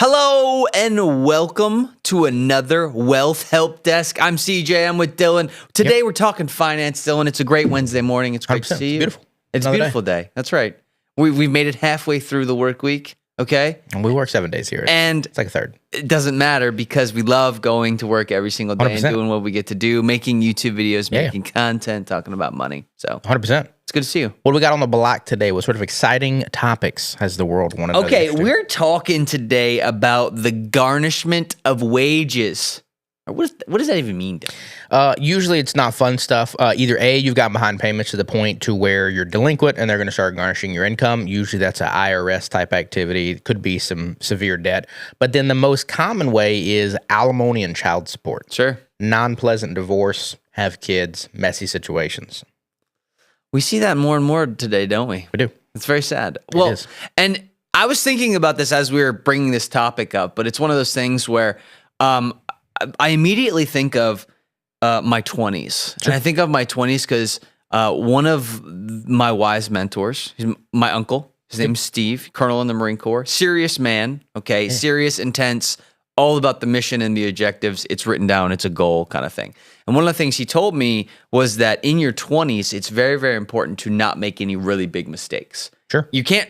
Hello and welcome to another Wealth Help Desk. I'm CJ. I'm with Dylan. Today we're talking finance, Dylan. It's a great Wednesday morning. It's great to see you. It's beautiful. It's a beautiful day. That's right. We've made it halfway through the work week. Okay. And we work 7 days here. And it's like a third. It doesn't matter because we love going to work every single day 100%. and doing what we get to do, making YouTube videos, making content, talking about money. So 100%. It's good to see you. What do we got on the block today? What sort of exciting topics has the world wanted to know? Okay, we're talking today about the garnishment of wages. What does that even mean, Dan? Usually it's not fun stuff. Either A, you've got behind payments to the point to where you're delinquent and they're going to start garnishing your income. Usually that's an IRS type activity. It could be some severe debt. But then the most common way is alimony and child support. Sure. Non-pleasant divorce, have kids, messy situations. We see that more and more today, don't we? We do. It's very sad. Well, It is. And I was thinking about this as we were bringing this topic up, but it's one of those things where I immediately think of my 20s. Sure. And I think of my 20s because one of my wise mentors, he's my uncle, his name's Steve, Colonel in the Marine Corps, serious man, okay, serious, intense, all about the mission and the objectives. It's written down, it's a goal kind of thing. And one of the things he told me was that in your 20s, it's very, very important to not make any really big mistakes. Sure. You can't,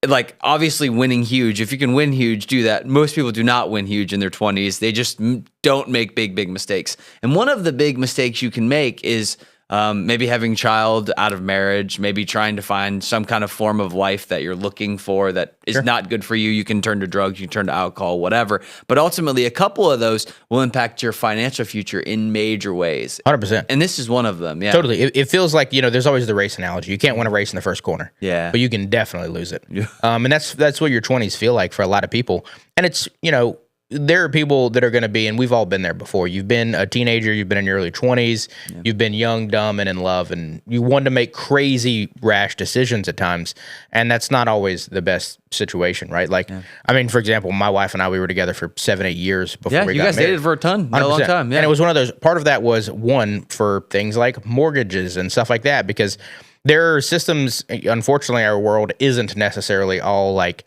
like, obviously winning huge. If you can win huge, do that. Most people do not win huge in their 20s. They just don't make big mistakes. And one of the big mistakes you can make is maybe having a child out of marriage, maybe trying to find some kind of form of life that you're looking for that is not good for you. You can turn to drugs, you can turn to alcohol, whatever. But ultimately, a couple of those will impact your financial future in major ways. 100%. And this is one of them. Yeah. Totally. It feels like, there's always the race analogy. You can't win a race in the first corner. Yeah. But you can definitely lose it. And that's what your 20s feel like for a lot of people. And it's, there are people that are going to be, and we've all been there before. You've been a teenager, you've been in your early 20s, you've been young, dumb, and in love, and you want to make crazy, rash decisions at times. And that's not always the best situation, right? Like, I mean, for example, my wife and I, we were together for 7-8 years before we got married. Yeah, you guys dated for a long time. Yeah. And it was one of those, part of that was one for things like mortgages and stuff like that, because there are systems, unfortunately, our world isn't necessarily all like,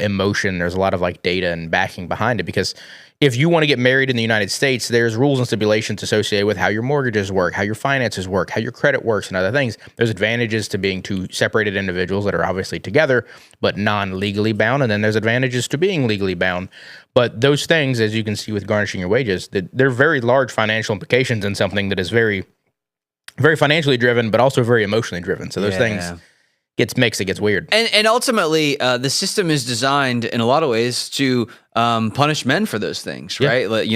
emotion. There's a lot of like data and backing behind it, because if you want to get married in the United States, there's rules and stipulations associated with how your mortgages work, how your finances work, how your credit works, and other things. There's advantages to being two separated individuals that are obviously together, but non-legally bound. And then there's advantages to being legally bound. But those things, as you can see with garnishing your wages, they're very large financial implications in something that is very, very financially driven, but also very emotionally driven. So those things gets mixed, it gets weird. And ultimately, the system is designed in a lot of ways to punish men for those things, right? Like,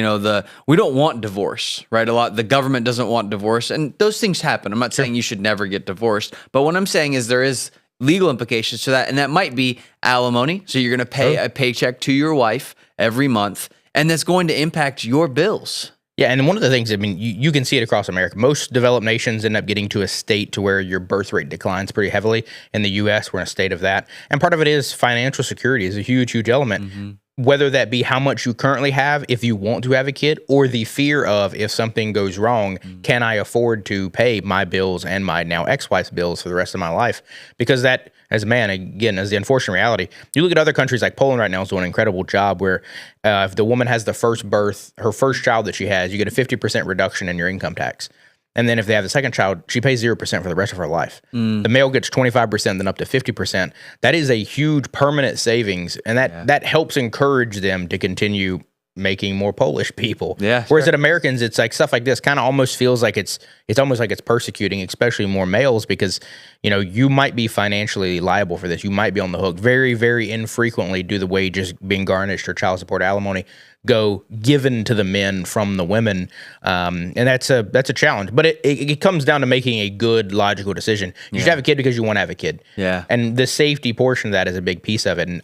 we don't want divorce, right? The government doesn't want divorce, and those things happen. I'm not saying you should never get divorced, but what I'm saying is there is legal implications to that, and that might be alimony. So you're going to pay a paycheck to your wife every month, and that's going to impact your bills. Yeah, and one of the things, I mean, you can see it across America. Most developed nations end up getting to a state to where your birth rate declines pretty heavily. In the U.S., we're in a state of that. And part of it is financial security is a huge, huge element. Whether that be how much you currently have if you want to have a kid, or the fear of if something goes wrong, can I afford to pay my bills and my now ex-wife's bills for the rest of my life? Because that, as a man, again, is the unfortunate reality. You look at other countries like Poland right now is doing an incredible job where if the woman has the first birth, her first child that she has, you get a 50% reduction in your income tax. And then if they have the second child, she pays 0% for the rest of her life. The male gets 25%, then up to 50%. That is a huge permanent savings, and that helps encourage them to continue making more Polish people. Yeah. Whereas at Americans, it's like stuff like this kind of almost feels like it's almost like it's persecuting, especially more males, because you might be financially liable for this. You might be on the hook. Very, very infrequently do the wages being garnished or child support alimony go given to the men from the women, and that's a challenge. But it comes down to making a good, logical decision. You should have a kid because you want to have a kid. Yeah. And the safety portion of that is a big piece of it. And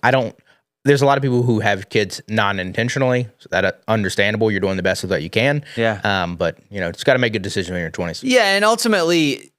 there's a lot of people who have kids non-intentionally, so that's understandable. You're doing the best of what you can. Yeah. But it's got to make a decision in your 20s. Yeah, and ultimately,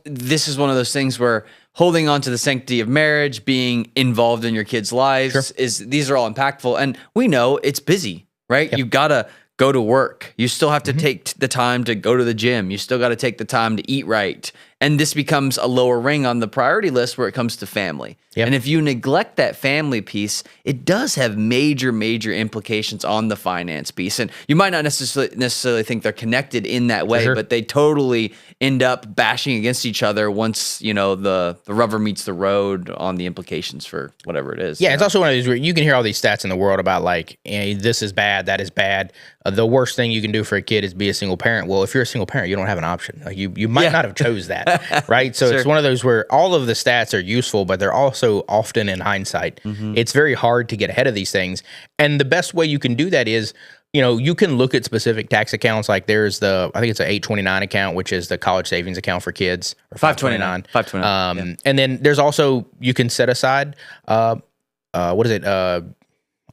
this is one of those things where holding on to the sanctity of marriage, being involved in your kids' lives, these are all impactful. And we know it's busy, right? You've got to go to work. You still have to take the time to go to the gym. You still got to take the time to eat right And this becomes a lower ring on the priority list where it comes to family. Yep. And if you neglect that family piece, it does have major, major implications on the finance piece. And you might not necessarily think they're connected in that way, but they totally end up bashing against each other once, the rubber meets the road on the implications for whatever it is. Yeah, it's also one of these where you can hear all these stats in the world about like, this is bad, that is bad. The worst thing you can do for a kid is be a single parent. Well, if you're a single parent, you don't have an option. Like you might not have chose that, right? So it's one of those where all of the stats are useful, but they're also often in hindsight. It's very hard to get ahead of these things. And the best way you can do that is, you can look at specific tax accounts. Like there's I think it's an 829 account, which is the college savings account for kids, or 529. 529. And then there's also, you can set aside, what is it?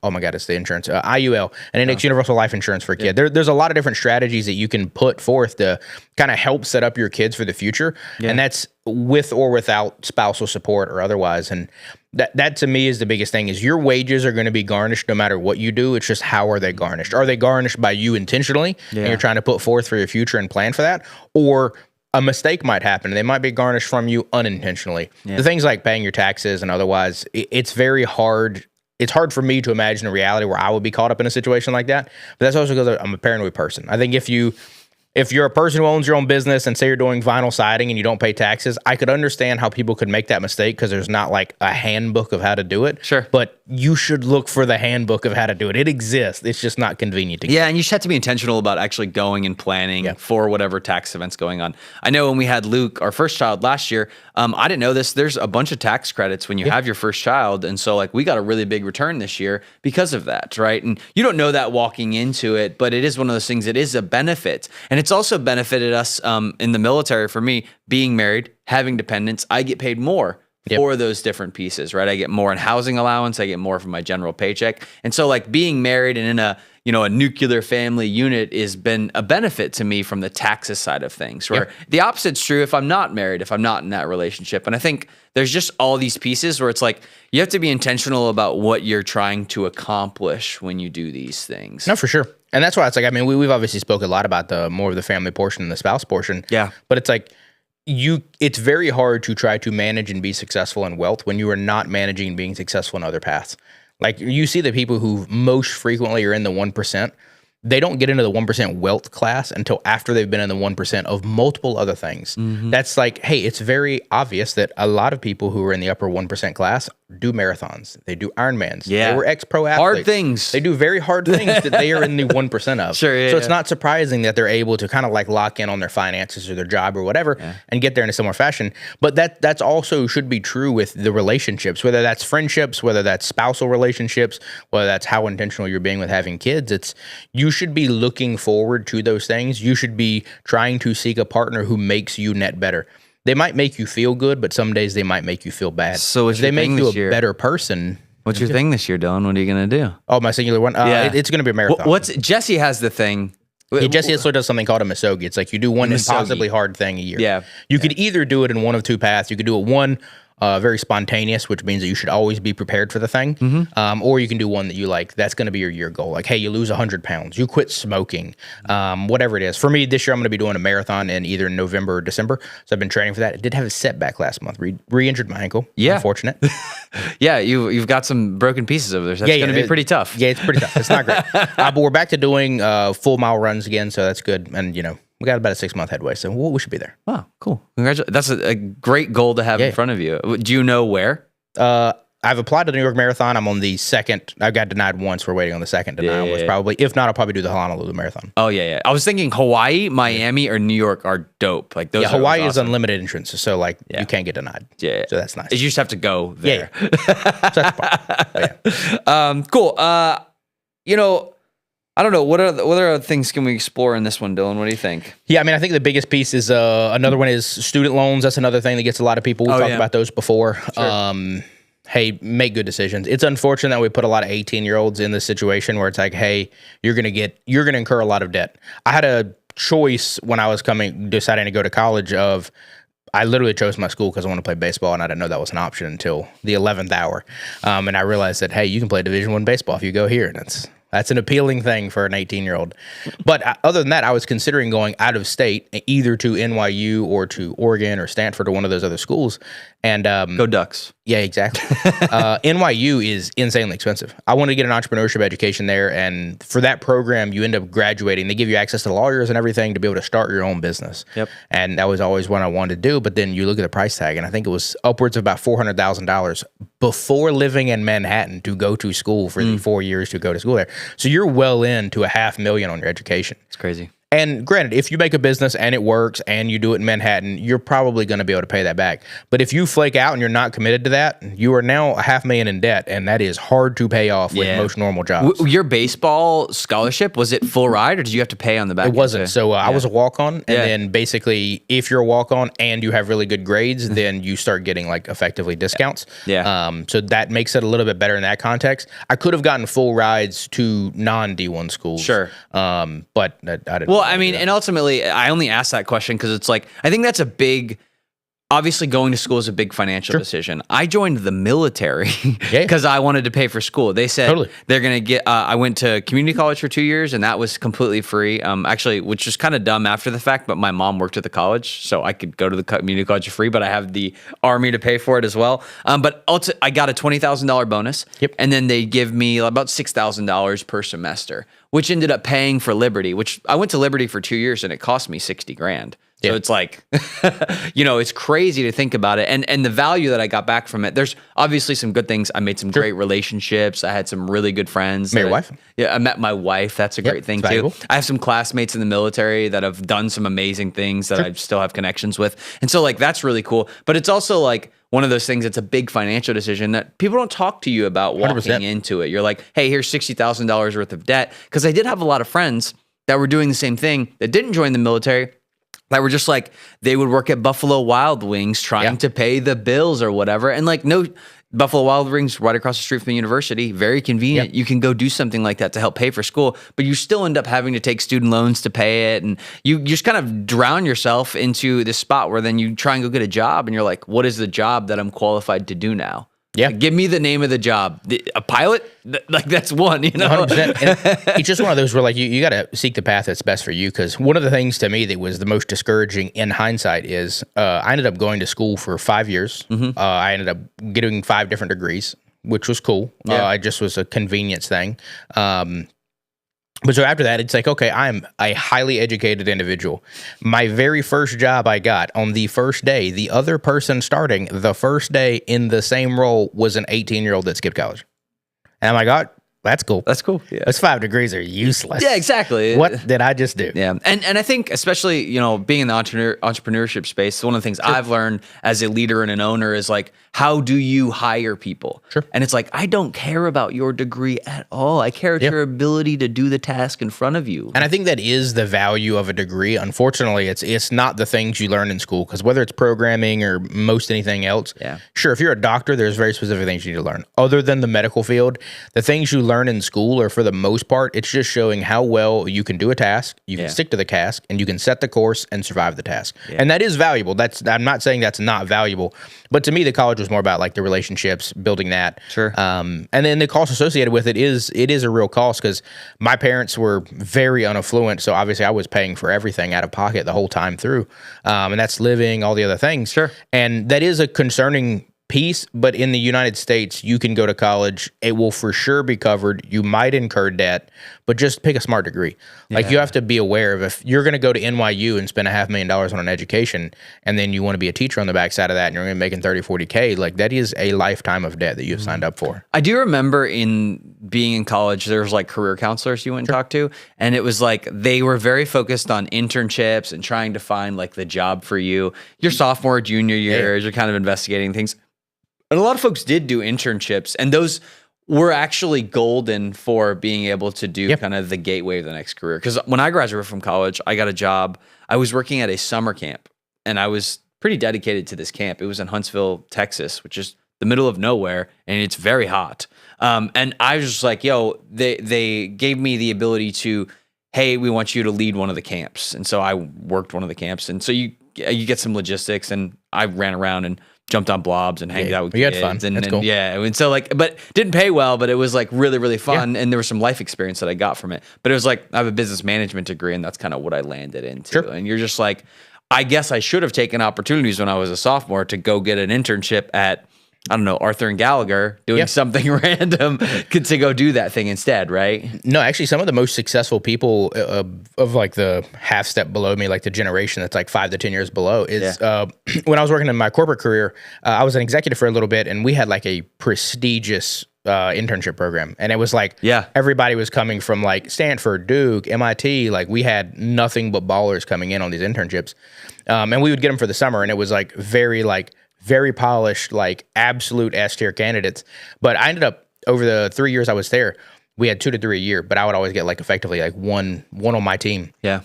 Oh my God, it's the insurance, IUL, an index universal life insurance for a kid. There's a lot of different strategies that you can put forth to kind of help set up your kids for the future. And that's with or without spousal support or otherwise. And that to me is the biggest thing, is your wages are going to be garnished no matter what you do. It's just, how are they garnished? Are they garnished by you intentionally and you're trying to put forth for your future and plan for that? Or a mistake might happen. They might be garnished from you unintentionally. The things like paying your taxes and otherwise, it's very hard. It's hard for me to imagine a reality where I would be caught up in a situation like that. But that's also because I'm a paranoid person. I think if you're a person who owns your own business and say you're doing vinyl siding and you don't pay taxes, I could understand how people could make that mistake because there's not like a handbook of how to do it. Sure. But you should look for the handbook of how to do it. It exists. It's just not convenient to get. Yeah, and you just have to be intentional about actually going and planning for whatever tax event's going on. I know when we had Luke, our first child last year, I didn't know this. There's a bunch of tax credits when you have your first child. And so like we got a really big return this year because of that, right? And you don't know that walking into it, but it is one of those things that is a benefit. And it's also benefited us in the military. For me, being married, having dependents, I get paid more for those different pieces, right? I get more in housing allowance. I get more from my general paycheck. And so like being married and in a nuclear family unit has been a benefit to me from the taxes side of things, where the opposite's true if I'm not married, if I'm not in that relationship. And I think there's just all these pieces where it's like, you have to be intentional about what you're trying to accomplish when you do these things. No, for sure. And that's why it's like, I mean, we've obviously spoke a lot about the more of the family portion and the spouse portion. Yeah. But it's like, it's very hard to try to manage and be successful in wealth when you are not managing and being successful in other paths. Like you see the people who most frequently are in the 1%, they don't get into the 1% wealth class until after they've been in the 1% of multiple other things. That's like, hey, it's very obvious that a lot of people who are in the upper 1% class do marathons. They do Ironmans. Yeah. They were ex-pro athletes. Hard things. They do very hard things that they are in the 1% of. Sure, yeah, so it's not surprising that they're able to kind of like lock in on their finances or their job or whatever and get there in a similar fashion. But that's also should be true with the relationships, whether that's friendships, whether that's spousal relationships, whether that's how intentional you're being with having kids. You should be looking forward to those things. You should be trying to seek a partner who makes you net better. They might make you feel good, but some days they might make you feel bad. So if they make you a better person. What's your thing this year, Dylan? What are you going to do? Oh, my singular one? It's going to be a marathon. Jesse has the thing. Yeah, Jesse also does something called a misogi. It's like you do one impossibly hard thing a year. Yeah. You could either do it in one of two paths. You could do it one very spontaneous, which means that you should always be prepared for the thing. Or you can do one that you like, that's going to be your year goal. Like, hey, you lose 100 pounds, you quit smoking, whatever it is. For me, this year, I'm going to be doing a marathon in either November or December. So I've been training for that. I did have a setback last month, re-injured my ankle. Yeah. Unfortunate. Yeah, you've got some broken pieces over there. So that's going to be pretty tough. Yeah, it's pretty tough. It's not great. But we're back to doing full mile runs again, so that's good. And, we got about a 6-month headway, so we should be there. Wow, cool. Congratulations. That's a great goal to have in front of you. Do you know where? I've applied to the New York Marathon. I'm on the second. I got denied once. We're waiting on the second denial. Was probably, if not, I'll probably do the Honolulu Marathon. Oh, yeah. I was thinking Hawaii, Miami, or New York are dope. Like those. Yeah, Hawaii is unlimited entrance, so like you can't get denied. Yeah. So that's nice. You just have to go there. Yeah. So that's the part. Cool. I don't know. What other things can we explore in this one, Dylan? What do you think? Yeah, I mean, I think the biggest piece is another one is student loans. That's another thing that gets a lot of people. We've talked about those before. Sure. Hey, make good decisions. It's unfortunate that we put a lot of 18-year-olds in this situation where it's like, hey, you're gonna incur a lot of debt. I had a choice when I was deciding to go to college of. I literally chose my school because I want to play baseball, and I didn't know that was an option until the 11th hour. And I realized that, hey, you can play Division I baseball if you go here, and that's That's an appealing thing for an 18-year-old. But other than that, I was considering going out of state, either to NYU or to Oregon or Stanford or one of those other schools. And Go Ducks. yeah, exactly. NYU is insanely expensive. I wanted to get an entrepreneurship education there, and for that program, you end up graduating. They give you access to lawyers and everything to be able to start your own business. Yep. And that was always what I wanted to do. But then you look at the price tag, and I think it was upwards of about $400,000 before living in Manhattan to go to school for the 4 years to go to school there. So you're well into $500,000 on your education. It's crazy. And granted, if you make a business and it works and you do it in Manhattan, you're probably going to be able to pay that back. But if you flake out and you're not committed to that, you are now $500,000 in debt, and that is hard to pay off with most normal jobs. Your baseball scholarship, was it full ride, or did you have to pay on the back? It wasn't. So I was a walk-on, and Yeah. then basically, if you're a walk-on and you have really good grades, then you start getting like effectively discounts. Yeah. So that makes it a little bit better in that context. I could have gotten full rides to non-D1 schools. Sure. But I didn't. Well, I mean, and ultimately, I only asked that question because it's like, I think that's a big, obviously going to school is a big financial decision. I joined the military because I wanted to pay for school. They said they're going to get, I went to community college for 2 years, and that was completely free. Actually, which was kind of dumb after the fact, but my mom worked at the college, so I could go to the community college for free, but I have the Army to pay for it as well. But I got a $20,000 bonus, and then they give me about $6,000 per semester, which ended up paying for Liberty, which I went to Liberty for 2 years, and it cost me $60,000. So it's like, it's crazy to think about it. And the value that I got back from it, there's obviously some good things. I made some great relationships. I had some really good friends. Met your wife? Yeah, I met my wife. That's a great thing too. I have some classmates in the military that have done some amazing things that I still have connections with. And so like, that's really cool. But it's also like one of those things that's a big financial decision that people don't talk to you about walking 100%. into it. You're like, hey, here's $60,000 worth of debt. Because I did have a lot of friends that were doing the same thing that didn't join the military, that were just like, they would work at Buffalo Wild Wings trying to pay the bills or whatever. And like, no, Buffalo Wild Wings right across the street from the university, very convenient. You can go do something like that to help pay for school, but you still end up having to take student loans to pay it. And you just kind of drown yourself into this spot where then you try and go get a job, and you're like, what is the job that I'm qualified to do now? Yeah. Like, give me the name of the job. A pilot? Like, that's one, 100%. And it's just one of those where like you got to seek the path that's best for you. Because one of the things to me that was the most discouraging in hindsight is I ended up going to school for 5 years. I ended up getting 5 different degrees, which was cool. It just was a convenience thing. But so after that, it's like, okay, I'm a highly educated individual. My very first job I got on the first day, the other person starting the first day in the same role was an 18-year-old that skipped college. And I'm like, oh, that's cool. That's cool. Yeah. Those 5 degrees are useless. Yeah, exactly. What did I just do? Yeah. And I think especially, being in the entrepreneurship space, one of the things I've learned as a leader and an owner is like, how do you hire people? And it's like, I don't care about your degree at all. I care about your ability to do the task in front of you. And I think that is the value of a degree. Unfortunately, it's not the things you learn in school, because whether it's programming or most anything else, sure, if you're a doctor, there's very specific things you need to learn. Other than the medical field, the things you learn in school are, for the most part, it's just showing how well you can do a task, you can stick to the task, and you can set the course and survive the task. And that is valuable. I'm not saying that's not valuable, but to me, the college was more about like the relationships, building that. And then the cost associated with it is a real cost, because my parents were very unaffluent, so obviously I was paying for everything out of pocket the whole time through, and that's living, all the other things. And that is a concerning piece, but in the United States, you can go to college. It will for sure be covered. You might incur debt, but just pick a smart degree. Like, you have to be aware of, if you're going to go to NYU and spend $500,000 on an education, and then you want to be a teacher on the backside of that, and you're going to be making 30, 40K, like, that is a lifetime of debt that you've signed up for. I do remember in being in college, there was like career counselors you went and talked to, and it was like, they were very focused on internships and trying to find like the job for you. Your sophomore, junior years, you're kind of investigating things. And a lot of folks did do internships, and those were actually golden for being able to do kind of the gateway of the next career. Because when I graduated from college, I got a job. I was working at a summer camp, and I was pretty dedicated to this camp. It was in Huntsville, Texas, which is the middle of nowhere, and it's very hot. And I was just like, yo, they gave me the ability to, hey, we want you to lead one of the camps. And so I worked one of the camps. And so you get some logistics, and I ran around and jumped on blobs and hanged out with you had kids. fun. That's and cool. yeah, and so like, but didn't pay well, but it was like really, really fun. And there was some life experience that I got from it. But it was like, I have a business management degree, and that's kind of what I landed into. Sure. And you're just like, I guess I should have taken opportunities when I was a sophomore to go get an internship at, I don't know, Arthur and Gallagher doing something random to go do that thing instead, right? No, actually, some of the most successful people of like the half step below me, like the generation that's like 5 to 10 years below, is when I was working in my corporate career, I was an executive for a little bit, and we had like a prestigious internship program. And it was like everybody was coming from like Stanford, Duke, MIT. Like we had nothing but ballers coming in on these internships. And we would get them for the summer, and it was like very polished, like absolute S-tier candidates. But I ended up, over the 3 years I was there, we had 2 to 3 a year, but I would always get like effectively like one on my team. Yeah.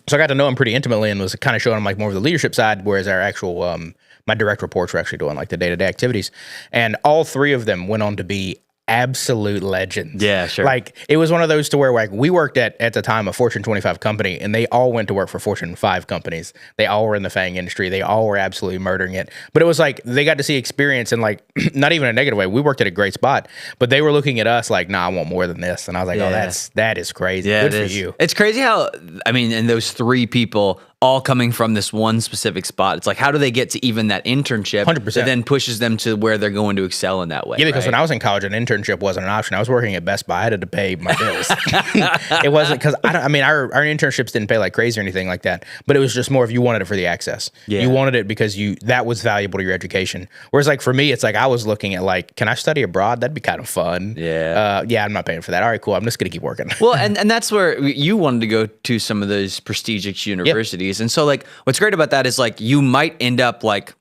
So I got to know him pretty intimately and was kind of showing him like more of the leadership side, whereas our actual, my direct reports were actually doing like the day-to-day activities. And all 3 of them went on to be absolute legends. Yeah, sure. Like it was one of those to where like we worked at the time a Fortune 25 company, and they all went to work for Fortune 5 companies. They all were in the FANG industry. They all were absolutely murdering it. But it was like they got to see experience in like not even a negative way. We worked at a great spot, but they were looking at us like, nah, I want more than this. And I was like, that is crazy. Yeah, good for you. It's crazy how, I mean, and those 3 people all coming from this one specific spot. It's like, how do they get to even that internship 100%. that then pushes them to where they're going to excel in that way? Yeah, because right? when I was in college, an internship wasn't an option. I was working at Best Buy. I had to pay my bills. It wasn't because our internships didn't pay like crazy or anything like that, but it was just more if you wanted it for the access. Yeah. You wanted it because that was valuable to your education. Whereas like for me, it's like I was looking at like, can I study abroad? That'd be kind of fun. Yeah. I'm not paying for that. All right, cool. I'm just going to keep working. Well, and that's where you wanted to go to some of those prestigious universities. And so like, what's great about that is like, you might end up like,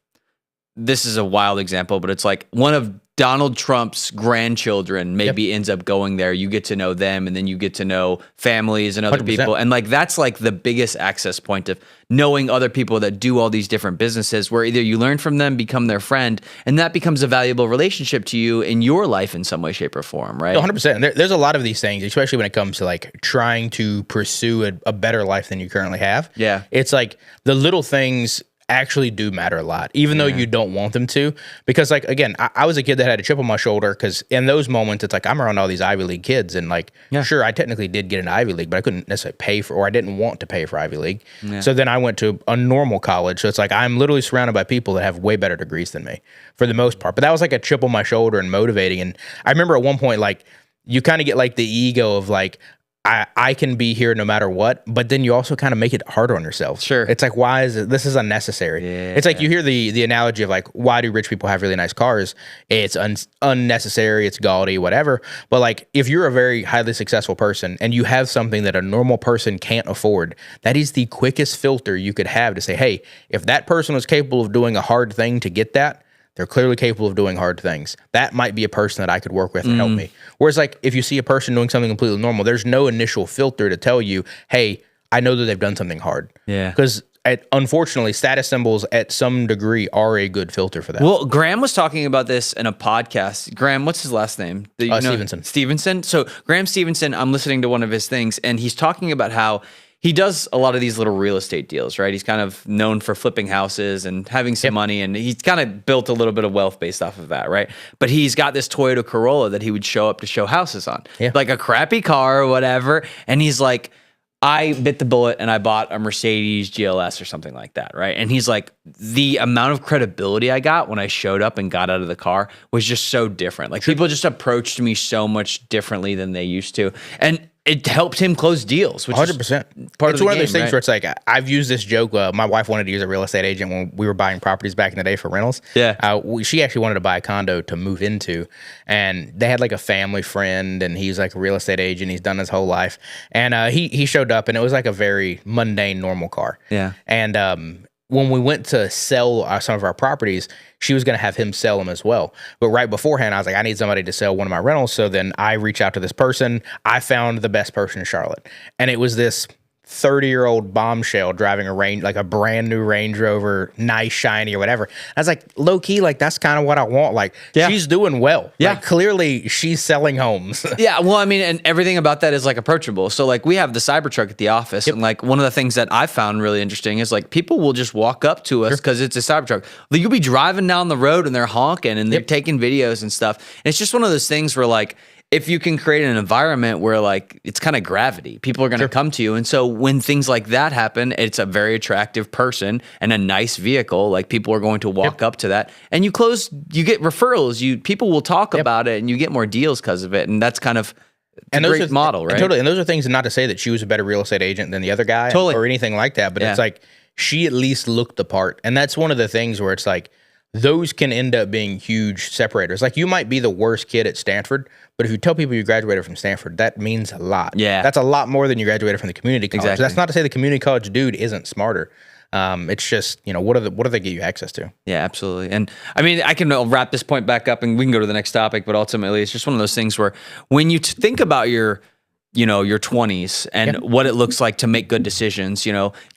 this is a wild example, but it's like one of Donald Trump's grandchildren maybe ends up going there. You get to know them, and then you get to know families and other 100%. people. And like, that's like the biggest access point of knowing other people that do all these different businesses, where either you learn from them, become their friend, and that becomes a valuable relationship to you in your life in some way, shape, or form, right? 100%. There's a lot of these things, especially when it comes to like trying to pursue a better life than you currently have. Yeah. It's like the little things actually do matter a lot, even though you don't want them to. Because like, again, I was a kid that had a chip on my shoulder, because in those moments, it's like I'm around all these Ivy League kids, and like, sure, I technically did get an Ivy League, but I couldn't necessarily pay for, or I didn't want to pay for Ivy League. So then I went to a normal college. So it's like I'm literally surrounded by people that have way better degrees than me for the most part. But that was like a chip on my shoulder and motivating. And I remember at one point, like, you kind of get like the ego of like, I can be here no matter what, but then you also kind of make it harder on yourself. Sure. It's like, why is it, this is unnecessary. Yeah. It's like you hear the analogy of like, why do rich people have really nice cars? It's unnecessary, it's gaudy, whatever. But like, if you're a very highly successful person and you have something that a normal person can't afford, that is the quickest filter you could have to say, hey, if that person was capable of doing a hard thing to get that, they're clearly capable of doing hard things. That might be a person that I could work with and help me. Whereas like, if you see a person doing something completely normal, there's no initial filter to tell you, hey, I know that they've done something hard. Yeah. Because unfortunately, status symbols at some degree are a good filter for that. Well, Graham was talking about this in a podcast. Graham, what's his last name? Stevenson. Stevenson. So Graham Stevenson, I'm listening to one of his things, and he's talking about how he does a lot of these little real estate deals, right? He's kind of known for flipping houses and having some money, and he's kind of built a little bit of wealth based off of that, right? But he's got this Toyota Corolla that he would show up to show houses on, like a crappy car or whatever. And he's like, I bit the bullet and I bought a Mercedes GLS or something like that, right? And he's like, the amount of credibility I got when I showed up and got out of the car was just so different. Like, people just approached me so much differently than they used to. And it helped him close deals, which 100%. Is part It's of the one of game, those things right? where it's like, I've used this joke. My wife wanted to use a real estate agent when we were buying properties back in the day for rentals. Yeah. She actually wanted to buy a condo to move into, and they had like a family friend, and he's like a real estate agent. He's done his whole life. And he showed up, and it was like a very mundane, normal car. Yeah. And when we went to sell some of our properties, she was going to have him sell them as well. But right beforehand, I was like, I need somebody to sell one of my rentals. So then I reach out to this person. I found the best person in Charlotte. And it was this 30-year-old bombshell driving like a brand new Range Rover, nice, shiny or whatever. I was like, low key, like that's kind of what I want. Like she's doing well. Yeah. Like, clearly she's selling homes. Yeah. Well, I mean, and everything about that is like approachable. So like we have the Cybertruck at the office, and like one of the things that I found really interesting is like people will just walk up to us because it's a Cybertruck. Like, you'll be driving down the road and they're honking and they're taking videos and stuff. And it's just one of those things where like, if you can create an environment where like it's kind of gravity, people are going to come to you. And so when things like that happen, it's a very attractive person and a nice vehicle. Like people are going to walk up to that, and you get referrals. People will talk about it, and you get more deals because of it. And that's kind of a great model, right? Totally. And those are things, not to say that she was a better real estate agent than the other guy or anything like that, but it's like she at least looked the part. And that's one of the things where it's like, those can end up being huge separators. Like you might be the worst kid at Stanford, but if you tell people you graduated from Stanford, that means a lot. Yeah. That's a lot more than you graduated from the community college. Exactly. That's not to say the community college dude isn't smarter. It's just, what do they get you access to? Yeah, absolutely. And I mean, I can wrap this point back up and we can go to the next topic, but ultimately it's just one of those things where when you think about your 20s and what it looks like to make good decisions,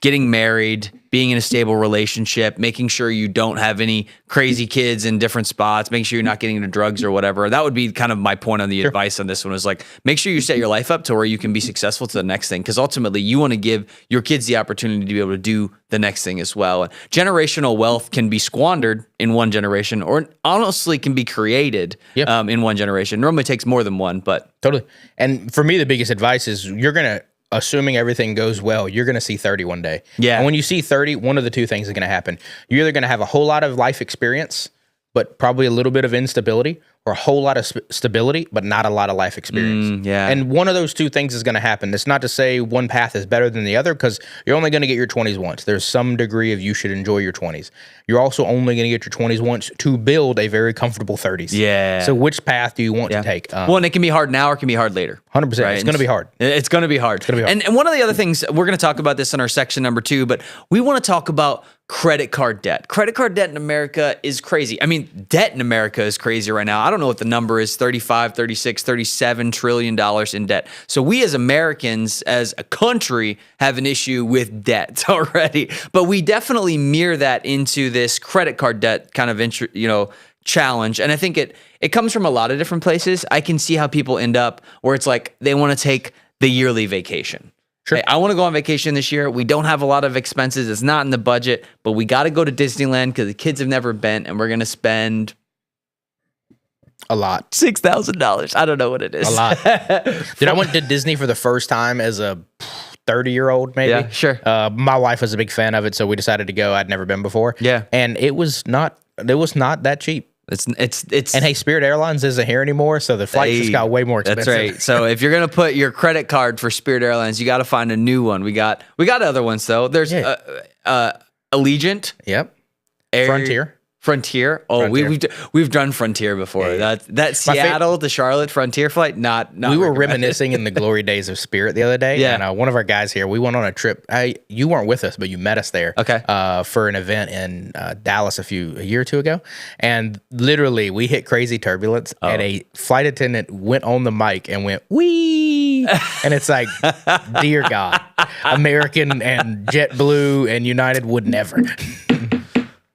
getting married, being in a stable relationship, making sure you don't have any crazy kids in different spots, making sure you're not getting into drugs or whatever. That would be kind of my point on the advice on this one, is like, make sure you set your life up to where you can be successful to the next thing. Because ultimately you want to give your kids the opportunity to be able to do the next thing as well. And generational wealth can be squandered in one generation, or honestly can be created in one generation. Normally takes more than one, but. Totally. And for me, the biggest advice is assuming everything goes well, you're going to see 30 one day. Yeah. And when you see 30, one of the two things is going to happen. You're either going to have a whole lot of life experience, but probably a little bit of instability, or a whole lot of stability, but not a lot of life experience. And one of those two things is going to happen. It's not to say one path is better than the other, because you're only going to get your 20s once. There's some degree of you should enjoy your 20s. You're also only going to get your 20s once to build a very comfortable 30s. Yeah. So which path do you want to take? Well, and it can be hard now or it can be hard later. 100%. Right? It's going to be hard. It's going to be hard. And one of the other things, we're going to talk about this in our section number 2, but we want to talk about credit card debt. Credit card debt in America is crazy. I mean, debt in America is crazy right now. I don't know what the number is, 35, 36, 37 trillion dollars in debt. So we as Americans, as a country, have an issue with debt already. But we definitely mirror that into this credit card debt kind of challenge. And I think it comes from a lot of different places. I can see how people end up where it's like they want to take the yearly vacation. Sure. Hey, I want to go on vacation this year. We don't have a lot of expenses. It's not in the budget, but we got to go to Disneyland because the kids have never been, and we're going to spend a lot. $6,000. I don't know what it is. A lot. Dude, I went to Disney for the first time as a 30-year-old, maybe. Yeah, sure. My wife was a big fan of it, so we decided to go. I'd never been before. Yeah. And it was not that cheap. It's and hey, Spirit Airlines isn't here anymore, so the flights just got way more expensive. That's right. So if you're gonna put your credit card for Spirit Airlines, you got to find a new one. We got other ones though. There's Allegiant. Yep. Frontier. Oh, Frontier. we've done Frontier before. Yeah. That Seattle to Charlotte Frontier flight. Not. We were reminiscing in the glory days of Spirit the other day. Yeah. And one of our guys here, we went on a trip. You weren't with us, but you met us there. Okay. For an event in Dallas a year or two ago, and literally we hit crazy turbulence, and a flight attendant went on the mic and went wee, and it's like, dear God, American and JetBlue and United would never.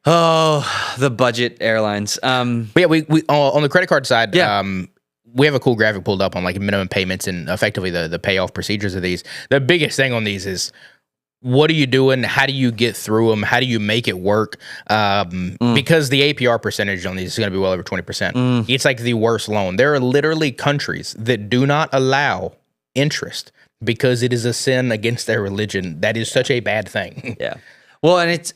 Oh, the budget airlines. But yeah, we on the credit card side, we have a cool graphic pulled up on like minimum payments and effectively the payoff procedures of these. The biggest thing on these is, what are you doing? How do you get through them? How do you make it work? Because the APR percentage on these is going to be well over 20%. It's like the worst loan. There are literally countries that do not allow interest because it is a sin against their religion. That is such a bad thing. Yeah. Well, and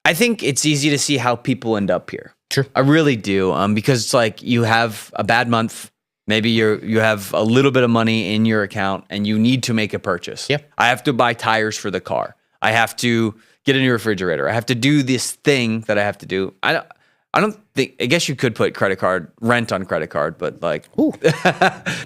I think it's easy to see how people end up here. Sure. I really do. Because it's like you have a bad month. Maybe you have a little bit of money in your account and you need to make a purchase. Yeah. I have to buy tires for the car. I have to get a new refrigerator. I have to do this thing that I have to do. I guess you could put rent on credit card, but like,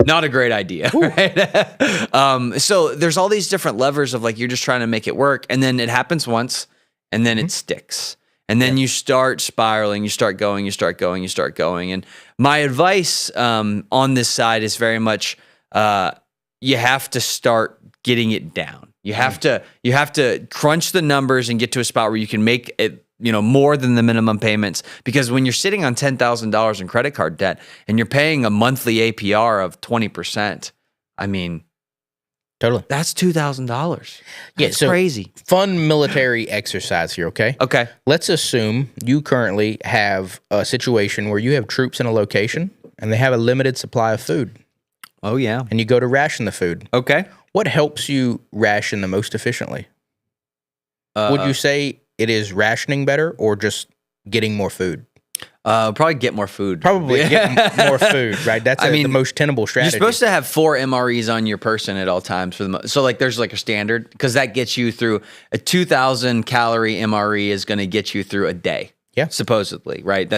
not a great idea. Right? So there's all these different levers of like, you're just trying to make it work. And then it happens once. And then it sticks. And then you start spiraling, you start going. And my advice on this side is very much, you have to start getting it down. You have to crunch the numbers and get to a spot where you can make it, more than the minimum payments. Because when you're sitting on $10,000 in credit card debt and you're paying a monthly APR of 20%, I mean, totally, that's $2,000. Yeah, so crazy. Fun military exercise here, okay? Okay. Let's assume you currently have a situation where you have troops in a location and they have a limited supply of food. Oh, yeah. And you go to ration the food. Okay. What helps you ration the most efficiently? Would you say it is rationing better or just getting more food? Probably get more food. Probably get more food, right? That's the most tenable strategy. You're supposed to have 4 MREs on your person at all times so like there's like a standard, because that gets you through a 2,000 calorie MRE is going to get you through a day. Yeah. Supposedly, right?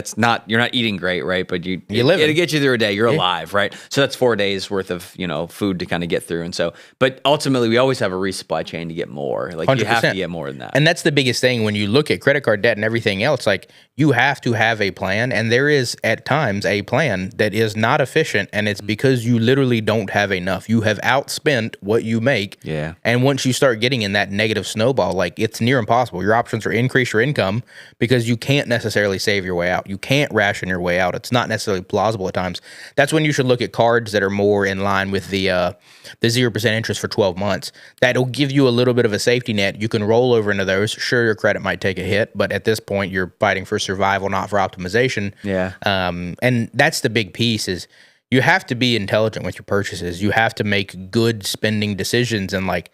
You're not eating great, right? But you live. It'll get you through a day. You're alive, right? So that's 4 days worth of, food to kind of get through. And so, but ultimately we always have a resupply chain to get more. Like 100%. You have to get more than that. And that's the biggest thing when you look at credit card debt and everything else, like you have to have a plan. And there is at times a plan that is not efficient. And it's because you literally don't have enough. You have outspent what you make. Yeah. And once you start getting in that negative snowball, like it's near impossible. Your options are increase your income because you can't necessarily save your way out. You can't ration your way out. It's not necessarily plausible at times. That's when you should look at cards that are more in line with the 0% interest for 12 months. That'll give you a little bit of a safety net. You can roll over into those. Sure, your credit might take a hit, but at this point, you're fighting for survival, not for optimization. Yeah. And that's the big piece is you have to be intelligent with your purchases. You have to make good spending decisions. And like,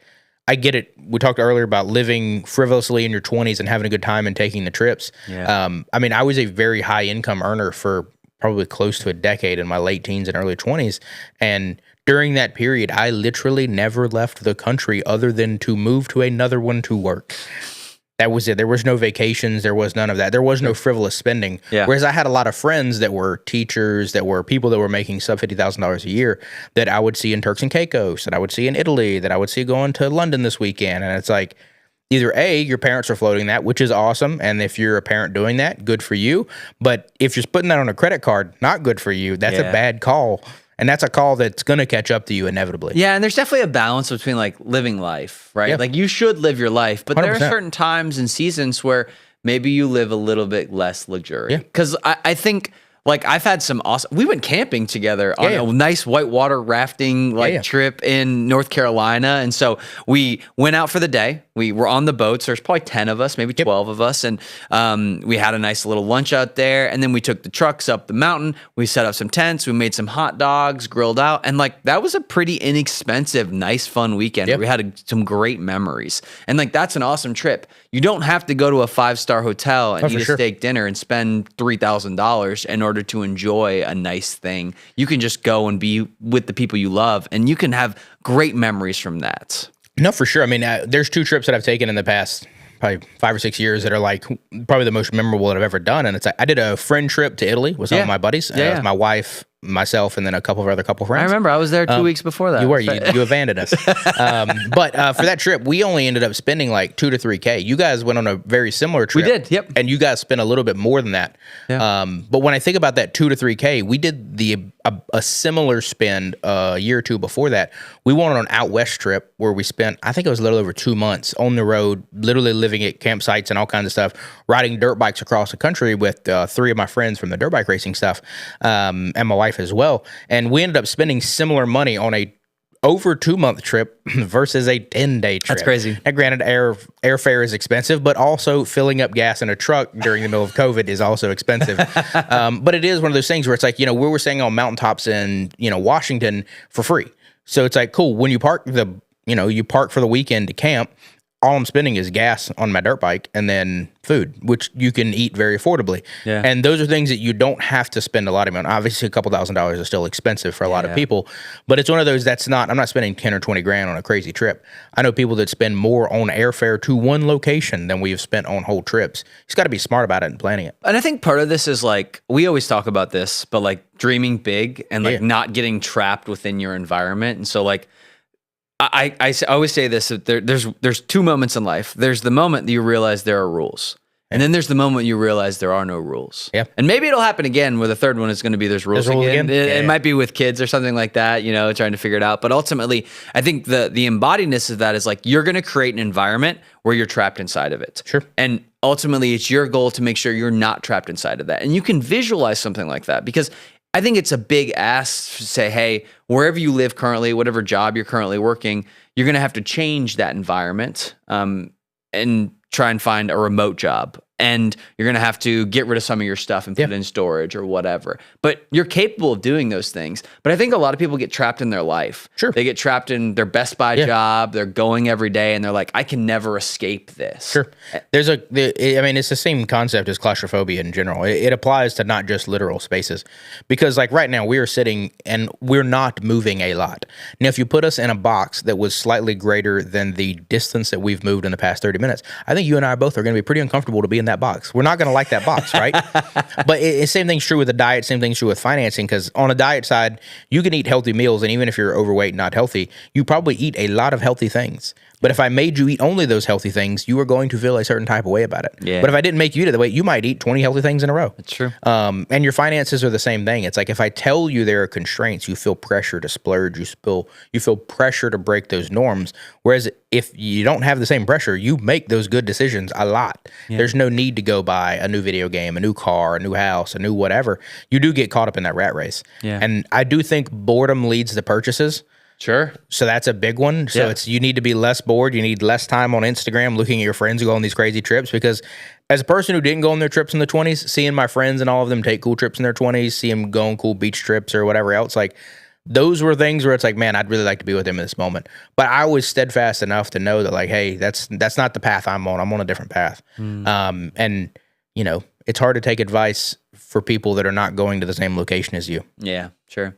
I get it. We talked earlier about living frivolously in your 20s and having a good time and taking the trips. Yeah. I mean, I was a very high income earner for probably close to a decade in my late teens and early 20s. And during that period, I literally never left the country other than to move to another one to work. That was it. There was no vacations. There was none of that. There was no frivolous spending. Yeah. Whereas I had a lot of friends that were teachers, that were people that were making sub $50,000 a year that I would see in Turks and Caicos, that I would see in Italy, that I would see going to London this weekend. And it's like, either A, your parents are floating that, which is awesome. And if you're a parent doing that, good for you. But if you're putting that on a credit card, not good for you. That's a bad call. And that's a call that's going to catch up to you inevitably. Yeah, and there's definitely a balance between like living life, right? Yeah. Like you should live your life, but there are 100%. certain times and seasons where maybe you live a little bit less luxury. Yeah. Because I think like I've had some awesome, we went camping together on a nice whitewater rafting trip in North Carolina. And so we went out for the day. We were on the boats. There's probably 10 of us, maybe 12 of us. And we had a nice little lunch out there. And then we took the trucks up the mountain. We set up some tents. We made some hot dogs, grilled out. And like that was a pretty inexpensive, nice, fun weekend. Yep. We had some great memories. And like that's an awesome trip. You don't have to go to a 5-star hotel and eat a steak dinner and spend $3,000 in order to enjoy a nice thing. You can just go and be with the people you love, and you can have great memories from that. No, for sure. I mean, there's 2 trips that I've taken in the past probably 5 or 6 years that are like probably the most memorable that I've ever done. And it's like I did a friend trip to Italy with some of my buddies, with my wife, myself, and then a couple of other couple friends. I remember I was there 2 weeks before that. You were, you abandoned us. But for that trip, we only ended up spending like $2,000 to $3,000. You guys went on a very similar trip. We did, yep. And you guys spent a little bit more than that. Yeah. But when I think about that $2,000 to $3,000, we did a similar spend a year or two before that. We went on an out west trip where we spent, I think it was a little over 2 months on the road, literally living at campsites and all kinds of stuff, riding dirt bikes across the country with 3 of my friends from the dirt bike racing stuff, and my wife as well. And we ended up spending similar money on a over 2-month trip versus a 10-day trip. That's crazy. Now, granted, airfare is expensive, but also filling up gas in a truck during the middle of COVID is also expensive. But it is one of those things where it's like, we were staying on mountaintops in, Washington for free. So it's like, cool. When you park you park for the weekend to camp, all I'm spending is gas on my dirt bike and then food, which you can eat very affordably. Yeah. And those are things that you don't have to spend a lot of money on. Obviously, a couple $1,000s is still expensive for a lot of people, but it's one of those I'm not spending 10 or 20 grand on a crazy trip. I know people that spend more on airfare to one location than we've spent on whole trips. You just got to be smart about it and planning it. And I think part of this is like, we always talk about this, but like dreaming big and like not getting trapped within your environment. And so like, I always say this, that there's 2 moments in life. There's the moment that you realize there are rules. And then there's the moment you realize there are no rules. Yep. And maybe it'll happen again where the third one is going to be there's rules again. It might be with kids or something like that, trying to figure it out. But ultimately, I think the embodiedness of that is like you're going to create an environment where you're trapped inside of it. Sure. And ultimately, it's your goal to make sure you're not trapped inside of that. And you can visualize something like that because I think it's a big ask to say, hey, wherever you live currently, whatever job you're currently working, you're going to have to change that environment and try and find a remote job. And you're going to have to get rid of some of your stuff and put it in storage or whatever. But you're capable of doing those things. But I think a lot of people get trapped in their life. Sure. They get trapped in their Best Buy job. They're going every day and they're like, I can never escape this. Sure. It's the same concept as claustrophobia in general. It applies to not just literal spaces. Because like right now we are sitting and we're not moving a lot. Now, if you put us in a box that was slightly greater than the distance that we've moved in the past 30 minutes, I think you and I both are going to be pretty uncomfortable to be in that box. We're not going to like that box, right? But same thing's true with the diet, same thing's true with financing, because on a diet side, you can eat healthy meals, and even if you're overweight, not healthy, you probably eat a lot of healthy things. But if I made you eat only those healthy things, you are going to feel a certain type of way about it. Yeah. But if I didn't make you eat it that way, you might eat 20 healthy things in a row. That's true. And your finances are the same thing. It's like if I tell you there are constraints, you feel pressure to splurge, you feel pressure to break those norms. Whereas if you don't have the same pressure, you make those good decisions a lot. Yeah. There's no need to go buy a new video game, a new car, a new house, a new whatever. You do get caught up in that rat race. Yeah. And I do think boredom leads to purchases. Sure. So that's a big one. So you need to be less bored. You need less time on Instagram looking at your friends who go on these crazy trips, because as a person who didn't go on their trips in the 20s, seeing my friends and all of them take cool trips in their 20s, see them go on cool beach trips or whatever else, like those were things where it's like, man, I'd really like to be with them in this moment. But I was steadfast enough to know that like, hey, that's not the path I'm on. I'm on a different path. And it's hard to take advice for people that are not going to the same location as you. Yeah, sure.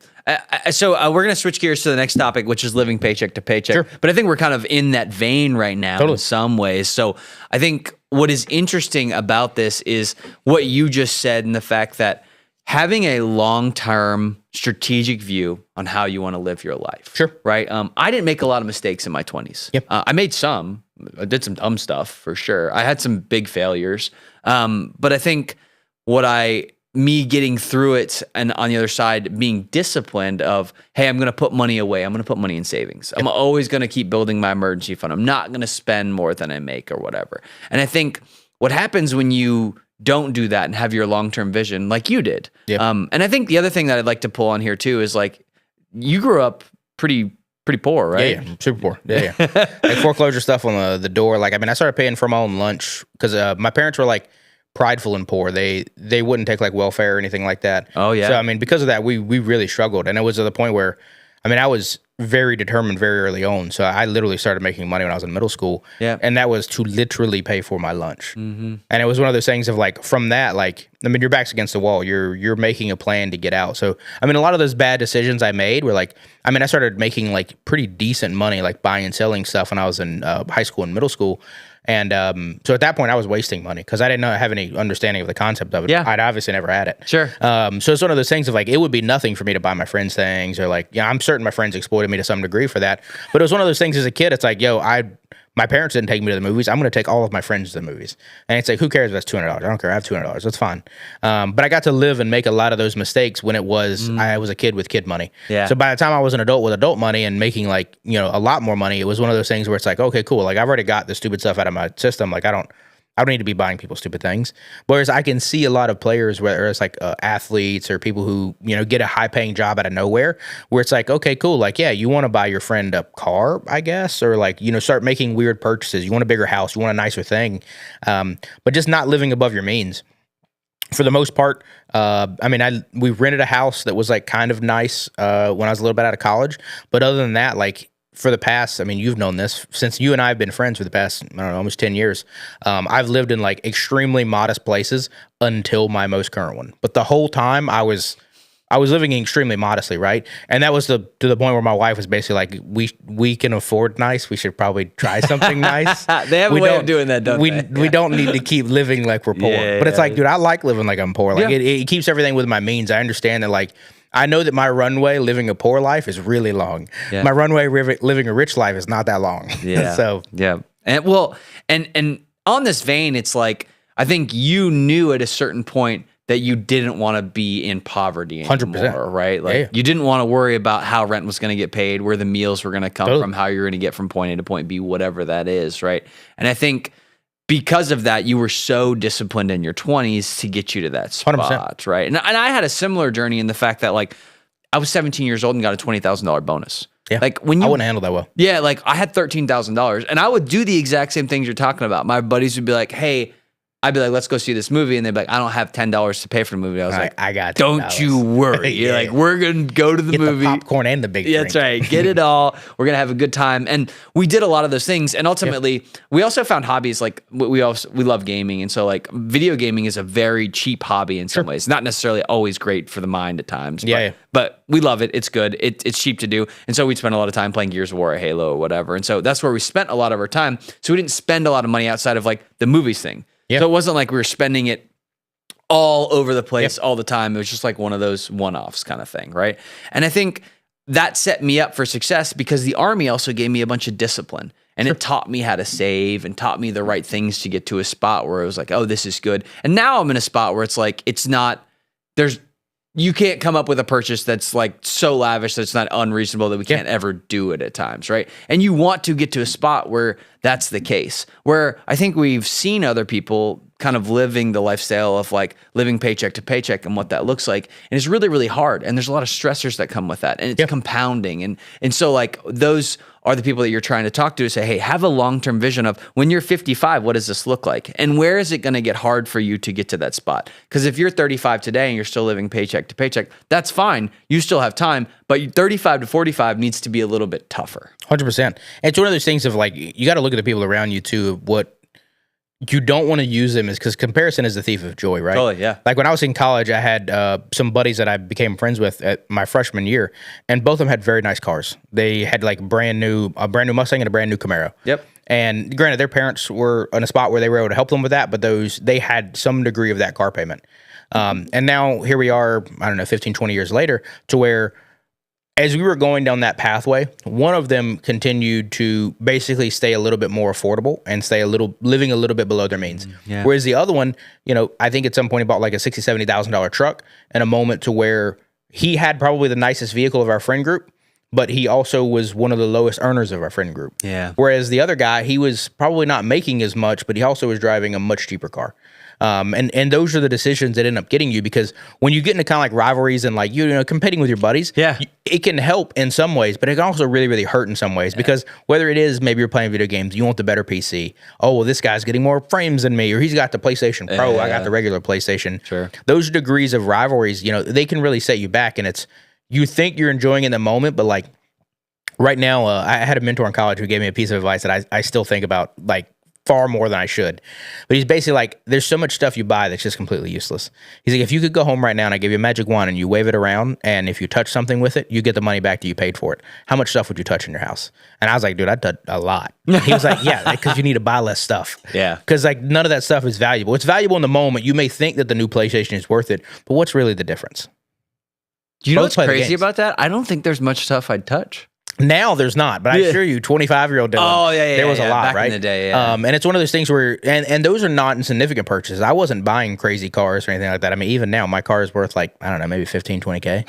So we're going to switch gears to the next topic, which is living paycheck to paycheck. Sure. But I think we're kind of in that vein right now in some ways. So I think what is interesting about this is what you just said, and the fact that having a long-term strategic view on how you want to live your life. Sure. Right? I didn't make a lot of mistakes in my 20s. Yep. I made some. I did some dumb stuff for sure. I had some big failures. But I think me getting through it and on the other side being disciplined of, hey, I'm going to put money away. I'm going to put money in savings. Yep. I'm always going to keep building my emergency fund. I'm not going to spend more than I make or whatever. And I think what happens when you don't do that and have your long-term vision like you did. Yep. And I think the other thing that I'd like to pull on here too is like you grew up pretty poor, right? Yeah, super poor. Yeah. Like foreclosure stuff on the door. Like, I started paying for my own lunch because my parents were like prideful and poor. They wouldn't take like welfare or anything like that. Oh yeah. So because of that, we really struggled, and it was to the point where, I was very determined very early on. So I literally started making money when I was in middle school. Yeah. And that was to literally pay for my lunch. Mm-hmm. And it was one of those things of like, from that, like, your back's against the wall. You're making a plan to get out. So, a lot of those bad decisions I made were like, I started making like pretty decent money, like buying and selling stuff when I was in high school and middle school. And so at that point, I was wasting money because I didn't have any understanding of the concept of it. Yeah. I'd obviously never had it. Sure. So it's one of those things of like, it would be nothing for me to buy my friends things, or like, I'm certain my friends exploited me to some degree for that. But it was one of those things as a kid. It's like, my parents didn't take me to the movies. I'm going to take all of my friends to the movies. And it's like, who cares if that's $200? I don't care. I have $200. That's fine. But I got to live and make a lot of those mistakes when I was a kid with kid money. Yeah. So by the time I was an adult with adult money and making like, a lot more money, it was one of those things where it's like, okay, cool. Like I've already got the stupid stuff out of my system. Like I don't need to be buying people stupid things. Whereas I can see a lot of players, whether it's like athletes or people who, get a high paying job out of nowhere, where it's like, okay, cool. Like, yeah, you want to buy your friend a car, I guess, or like, start making weird purchases. You want a bigger house, you want a nicer thing, but just not living above your means. For the most part, we rented a house that was like kind of nice when I was a little bit out of college. But other than that, like, for the past, you've known this, since you and I have been friends for the past, almost 10 years, I've lived in like extremely modest places until my most current one. But the whole time I was living extremely modestly, right? And that was to the point where my wife was basically like, we can afford nice. We should probably try something nice. They have a way of doing that, don't they? We don't need to keep living like we're poor. But it's like, dude, I like living like I'm poor. Like it keeps everything with my means. I understand that, like, I know that my runway living a poor life is really long. Yeah. My runway living a rich life is not that long. Yeah. So yeah. And and on this vein, it's like, I think you knew at a certain point that you didn't want to be in poverty anymore, 100%. right? Like you didn't want to worry about how rent was going to get paid, where the meals were going to come from, how you're going to get from point A to point B, whatever that is, right? And I think because of that, you were so disciplined in your 20s to get you to that spot, 100%. Right? And I had a similar journey in the fact that like I was 17 years old and got a $20,000 bonus. Yeah. Like when you, I wouldn't handle that well. Yeah. Like I had $13,000 and I would do the exact same things you're talking about. My buddies would be like, hey, I'd be like, let's go see this movie. And they'd be like, I don't have $10 to pay for the movie. I was like, I got $10. Don't you worry. You're like, we're going to go to the movie. The popcorn and the big drink. That's right. Get it all. We're going to have a good time. And we did a lot of those things. And ultimately, we also found hobbies. Like we love gaming. And so like video gaming is a very cheap hobby in some ways. Not necessarily always great for the mind at times. But we love it. It's good. It's cheap to do. And so we'd spend a lot of time playing Gears of War or Halo or whatever. And so that's where we spent a lot of our time. So we didn't spend a lot of money outside of like the movies thing. So it wasn't like we were spending it all over the place all the time. It was just like one of those one-offs kind of thing, right? And I think that set me up for success because the Army also gave me a bunch of discipline. And it taught me how to save and taught me the right things to get to a spot where it was like, oh, this is good. And now I'm in a spot where it's like, you can't come up with a purchase that's like so lavish that it's not unreasonable that we can't ever do it at times, right? And you want to get to a spot where that's the case, where I think we've seen other people kind of living the lifestyle of like living paycheck to paycheck and what that looks like. And it's really, really hard. And there's a lot of stressors that come with that. And it's compounding. And so like those are the people that you're trying to talk to say, hey, have a long-term vision of when you're 55, what does this look like? And where is it going to get hard for you to get to that spot? Because if you're 35 today and you're still living paycheck to paycheck, that's fine. You still have time, but 35 to 45 needs to be a little bit tougher. 100%. It's one of those things of like, you got to look at the people around you too. What you don't want to use them is because comparison is the thief of joy, right? Totally, yeah. Like when I was in college, I had some buddies that I became friends with at my freshman year, and both of them had very nice cars. They had like a brand new Mustang and a brand new Camaro. Yep. And granted, their parents were in a spot where they were able to help them with that, but they had some degree of that car payment. And now here we are, I don't know, 15, 20 years later, to where as we were going down that pathway, one of them continued to basically stay a little bit more affordable and living a little bit below their means. Yeah. Whereas the other one, I think at some point he bought like a $60,000, $70,000 truck in a moment to where he had probably the nicest vehicle of our friend group, but he also was one of the lowest earners of our friend group. Yeah. Whereas the other guy, he was probably not making as much, but he also was driving a much cheaper car. And those are the decisions that end up getting you, because when you get into kind of like rivalries and like, competing with your buddies, it can help in some ways, but it can also really, really hurt in some ways, because whether it is maybe you're playing video games, you want the better PC. Oh, well, this guy's getting more frames than me, or he's got the PlayStation Pro. I got the regular PlayStation. Sure. Those degrees of rivalries, they can really set you back. And you think you're enjoying in the moment, but like right now, I had a mentor in college who gave me a piece of advice that I still think about like far more than I should. But he's basically like, there's so much stuff you buy that's just completely useless. He's like, if you could go home right now and I give you a magic wand and you wave it around, and if you touch something with it, you get the money back that you paid for it. How much stuff would you touch in your house? And I was like, dude, I'd touch a lot. He was like, yeah, because you need to buy less stuff. Yeah. Because like none of that stuff is valuable. It's valuable in the moment. You may think that the new PlayStation is worth it, but what's really the difference? Do you know what's crazy about that? I don't think there's much stuff I'd touch. Now there's not, but I assure you, 25-year-old Dylan, there was a lot, back right? in the day, yeah. And it's one of those things where, and those are not insignificant purchases. I wasn't buying crazy cars or anything like that. I mean, even now, my car is worth like, I don't know, maybe 15, 20K,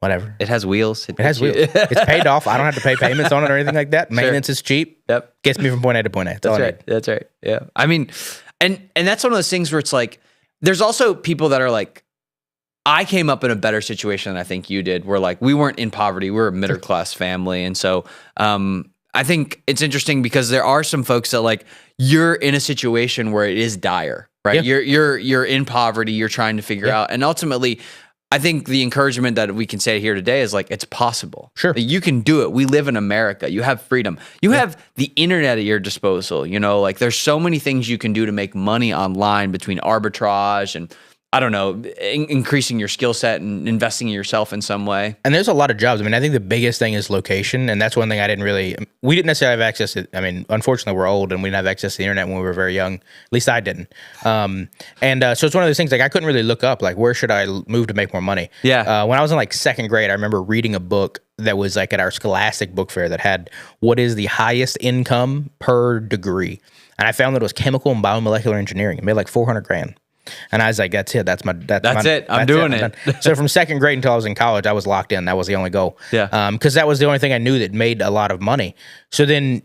whatever. It has wheels. It has wheels. It's paid off. I don't have to pay payments on it or anything like that. Maintenance is cheap. Yep. Gets me from point A to point A. That's right. That's right. Yeah. I mean, and that's one of those things where it's like, there's also people that are like, I came up in a better situation than I think you did, where like we weren't in poverty, we were a middle class family. And so I think it's interesting because there are some folks that like, you're in a situation where it is dire, right? Yeah. You're in poverty, you're trying to figure out. And ultimately, I think the encouragement that we can say here today is like, it's possible. Sure. Like, you can do it. We live in America. You have freedom. You have the internet at your disposal. Like there's so many things you can do to make money online, between arbitrage and I don't know, increasing your skill set and investing in yourself in some way. And there's a lot of jobs. I mean, I think the biggest thing is location. And that's one thing we didn't necessarily have access to. I mean, unfortunately, we're old and we didn't have access to the internet when we were very young. At least I didn't. So it's one of those things, like I couldn't really look up, like, where should I move to make more money? Yeah. When I was in like second grade, I remember reading a book that was like at our Scholastic book fair that had what is the highest income per degree. And I found that it was chemical and biomolecular engineering. It made like $400,000. And I was like, that's it. That's it. I'm doing it. So from second grade until I was in college, I was locked in. That was the only goal. Yeah. Because that was the only thing I knew that made a lot of money. So then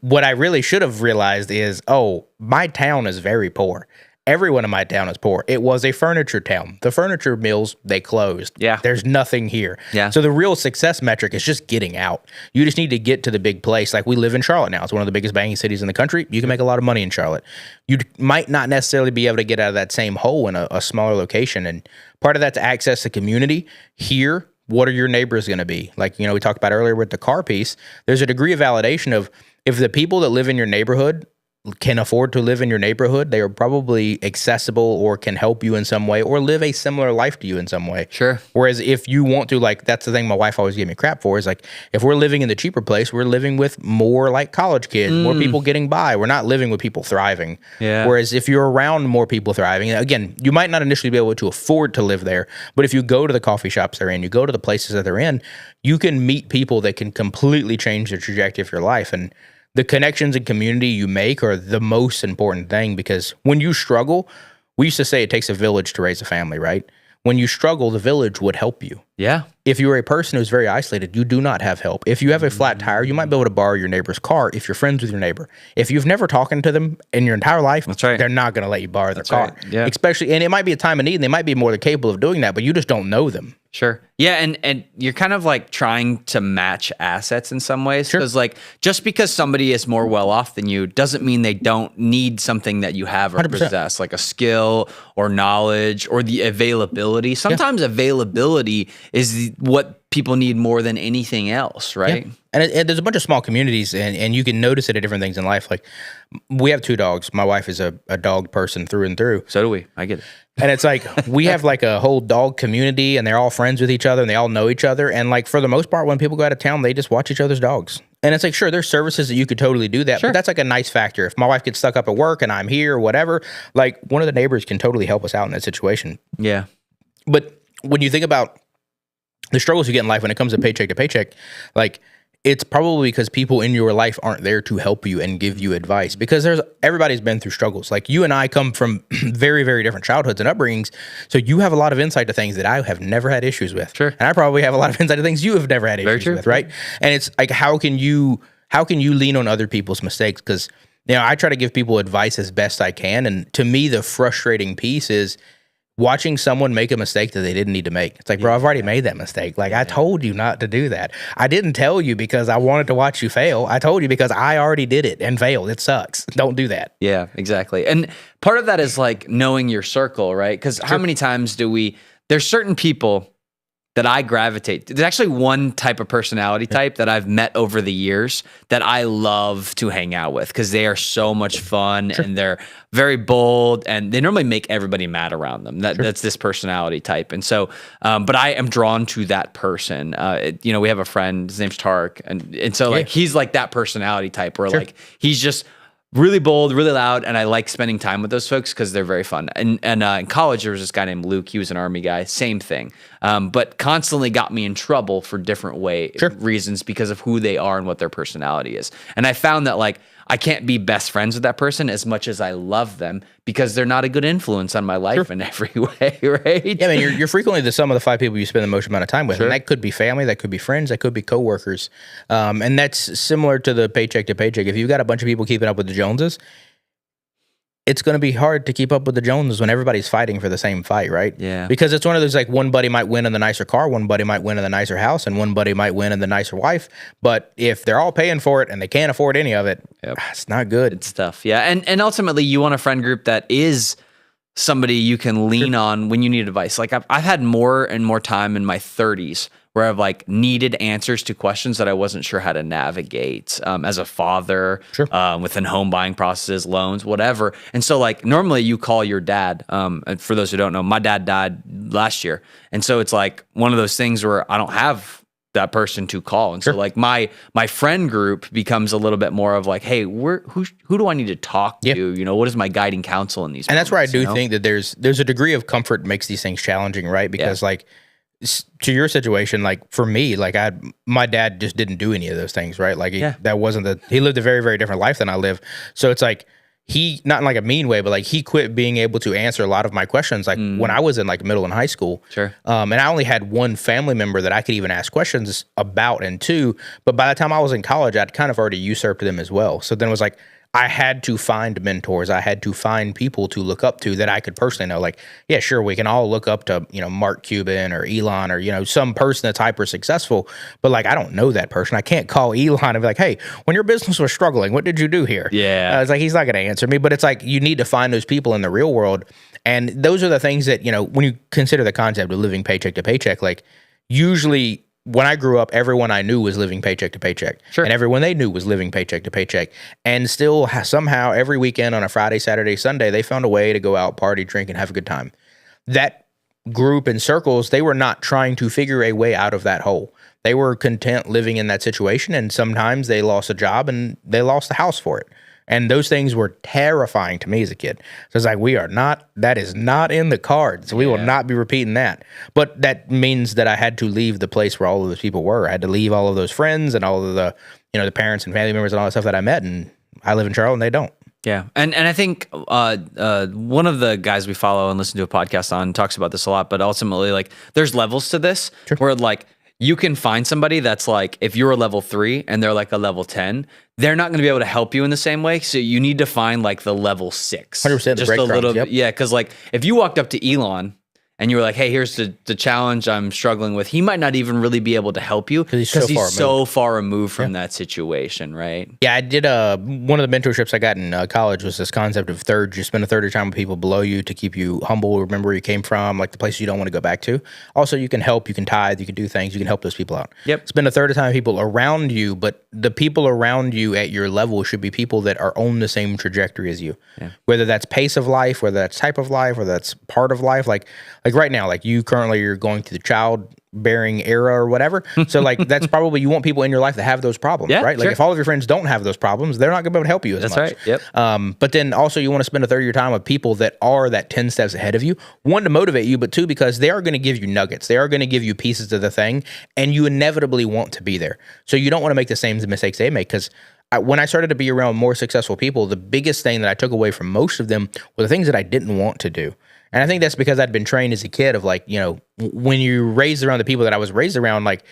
what I really should have realized is, oh, my town is very poor. Everyone in my town is poor. It was a furniture town. The furniture mills, they closed. Yeah. There's nothing here. Yeah. So the real success metric is just getting out. You just need to get to the big place. Like we live in Charlotte now. It's one of the biggest banking cities in the country. You can make a lot of money in Charlotte. You might not necessarily be able to get out of that same hole in a smaller location. And part of that's access to community. Here, what are your neighbors going to be? Like, we talked about earlier with the car piece. There's a degree of validation of if the people that live in your neighborhood can afford to live in your neighborhood, they are probably accessible or can help you in some way or live a similar life to you in some way. Sure. Whereas if you want to, like, that's the thing my wife always gave me crap for is like, if we're living in the cheaper place, we're living with more like college kids, more people getting by. We're not living with people thriving. Yeah. Whereas if you're around more people thriving, again, you might not initially be able to afford to live there, but if you go to the coffee shops they're in, you go to the places that they're in, you can meet people that can completely change the trajectory of your life. And the connections and community you make are the most important thing because when you struggle, we used to say it takes a village to raise a family, right? When you struggle, the village would help you. Yeah. If you're a person who's very isolated, you do not have help. If you have a flat tire, you might be able to borrow your neighbor's car if you're friends with your neighbor. If you've never talked to them in your entire life, That's right. they're not going to let you borrow their car. right. Yeah. Especially, and it might be a time of need, and they might be more than capable of doing that, but you just don't know them. Sure. Yeah, and you're kind of like trying to match assets in some ways because like just because somebody is more well off than you doesn't mean they don't need something that you have or 100%. possess, like a skill or knowledge or the availability. Sometimes availability is what people need more than anything else, right? Yeah. And there's a bunch of small communities, and you can notice it at different things in life. Like we have 2 dogs. My wife is a dog person through and through. So do we. I get it. And it's like we have like a whole dog community, and they're all friends with each other, and they all know each other. And like for the most part, when people go out of town, they just watch each other's dogs. And it's like, sure, there's services that you could totally do that, but that's like a nice factor. If my wife gets stuck up at work and I'm here or whatever, like one of the neighbors can totally help us out in that situation. Yeah. But when you think about the struggles you get in life when it comes to paycheck, like it's probably because people in your life aren't there to help you and give you advice because everybody's been through struggles. Like you and I come from very, very different childhoods and upbringings. So you have a lot of insight to things that I have never had issues with. Sure. And I probably have a lot of insight to things you have never had issues with, right? And it's like, how can you lean on other people's mistakes? Because, I try to give people advice as best I can. And to me, the frustrating piece is watching someone make a mistake that they didn't need to make. It's like, bro, I've already made that mistake. Like, I told you not to do that. I didn't tell you because I wanted to watch you fail. I told you because I already did it and failed. It sucks. Don't do that. Yeah, exactly. And part of that is like knowing your circle, right? Because how many times there's certain people that I gravitate to. There's actually one type of personality type that I've met over the years that I love to hang out with because they are so much fun and they're very bold and they normally make everybody mad around them. That's this personality type. And so, but I am drawn to that person. We have a friend, his name's Tark. And so like, he's like that personality type where like, he's just really bold, really loud, and I like spending time with those folks because they're very fun. And in college, there was this guy named Luke. He was an Army guy, same thing, but constantly got me in trouble for different reasons because of who they are and what their personality is. And I found that like I can't be best friends with that person as much as I love them because they're not a good influence on my life in every way, right? Yeah, I mean, you're frequently the sum of the 5 people you spend the most amount of time with. And that could be family, that could be friends, that could be coworkers. And that's similar to the paycheck to paycheck. If you've got a bunch of people keeping up with the Joneses, it's going to be hard to keep up with the Joneses when everybody's fighting for the same fight, right? Yeah. Because it's one of those, like, one buddy might win in the nicer car, one buddy might win in the nicer house, and one buddy might win in the nicer wife. But if they're all paying for it and they can't afford any of it, it's not good. It's tough. Yeah. And ultimately, you want a friend group that is somebody you can lean on when you need advice. Like, I've had more and more time in my 30s where I've like needed answers to questions that I wasn't sure how to navigate as a father, within home buying processes, loans, whatever. And so like normally you call your dad. And for those who don't know, my dad died last year. And so it's like one of those things where I don't have that person to call. And so like my friend group becomes a little bit more of like, hey, who do I need to talk to? You know, what is my guiding counsel in these moments? And that's where I do think that there's a degree of comfort makes these things challenging, right? Because like, to your situation, like for me, like my dad just didn't do any of those things, right? Like that wasn't he lived a very, very different life than I live. So it's like he, not in like a mean way, but like he quit being able to answer a lot of my questions. Like when I was in like middle and high school, Sure. And I only had one family member that I could even ask questions about, and two, but by the time I was in college, I'd kind of already usurped them as well. So then it was like, I had to find mentors. I had to find people to look up to that I could personally know. Like, yeah, sure, we can all look up to, Mark Cuban or Elon or, some person that's hyper successful, but like, I don't know that person. I can't call Elon and be like, hey, when your business was struggling, what did you do here? Yeah. It's like, he's not going to answer me, but it's like, you need to find those people in the real world. And those are the things that, when you consider the concept of living paycheck to paycheck, like usually when I grew up, everyone I knew was living paycheck to paycheck. Sure. And everyone they knew was living paycheck to paycheck. And still somehow every weekend on a Friday, Saturday, Sunday, they found a way to go out, party, drink, and have a good time. That group and circles, they were not trying to figure a way out of that hole. They were content living in that situation. And sometimes they lost a job and they lost the house for it. And those things were terrifying to me as a kid. So it's like, that is not in the cards. So we will not be repeating that. But that means that I had to leave the place where all of those people were. I had to leave all of those friends and all of the, the parents and family members and all that stuff that I met. And I live in Charlotte and they don't. Yeah. And I think one of the guys we follow and listen to a podcast on talks about this a lot, but ultimately, like, there's levels to this where, like, you can find somebody that's like, if you're a level 3 and they're like a level 10, they're not going to be able to help you in the same way. So you need to find like the level 6. 100%. Just a little bit. Yeah. Cause like if you walked up to Elon and you were like, hey, here's the challenge I'm struggling with, he might not even really be able to help you because he's so far removed from that situation, right? Yeah, I did one of the mentorships I got in college was this concept of third. You spend a third of your time with people below you to keep you humble, remember where you came from, like the places you don't want to go back to. Also, you can help, you can tithe, you can do things, you can help those people out. Yep. Spend a third of the time with people around you, but the people around you at your level should be people that are on the same trajectory as you. Yeah. Whether that's pace of life, whether that's type of life, whether that's part of life, like right now, like you currently you're going through the childbearing era or whatever. So like that's probably, you want people in your life that have those problems, right? Like if all of your friends don't have those problems, they're not going to be able to help you as much. That's right. Yep. But then also you want to spend a third of your time with people that are that 10 steps ahead of you. One, to motivate you, but two, because they are going to give you nuggets. They are going to give you pieces of the thing, and you inevitably want to be there. So you don't want to make the same mistakes they make, because when I started to be around more successful people, the biggest thing that I took away from most of them were the things that I didn't want to do. And I think that's because I'd been trained as a kid of like, when you're raised around the people that I was raised around, like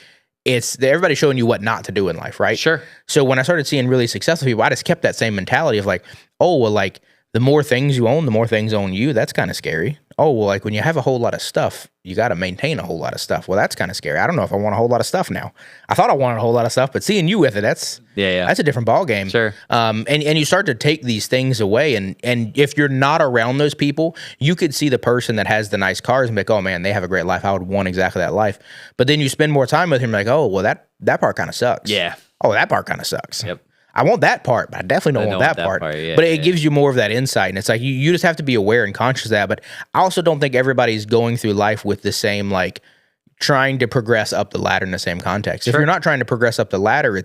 everybody's showing you what not to do in life, right? Sure. So when I started seeing really successful people, I just kept that same mentality of like, oh, well, like the more things you own, the more things own you. That's kind of scary. Oh, well, like when you have a whole lot of stuff, you got to maintain a whole lot of stuff. Well, that's kind of scary. I don't know if I want a whole lot of stuff now. I thought I wanted a whole lot of stuff, but seeing you with it, that's a different ball game. Sure. And you start to take these things away, and if you're not around those people, you could see the person that has the nice cars and be like, oh man, they have a great life. I would want exactly that life. But then you spend more time with him, like, oh, well, that part kind of sucks. Yeah. Oh, that part kind of sucks. Yep. I want that part, but I definitely don't want that part. Yeah, but it gives you more of that insight. And it's like, you just have to be aware and conscious of that. But I also don't think everybody's going through life with the same, like trying to progress up the ladder in the same context. If you're not trying to progress up the ladder,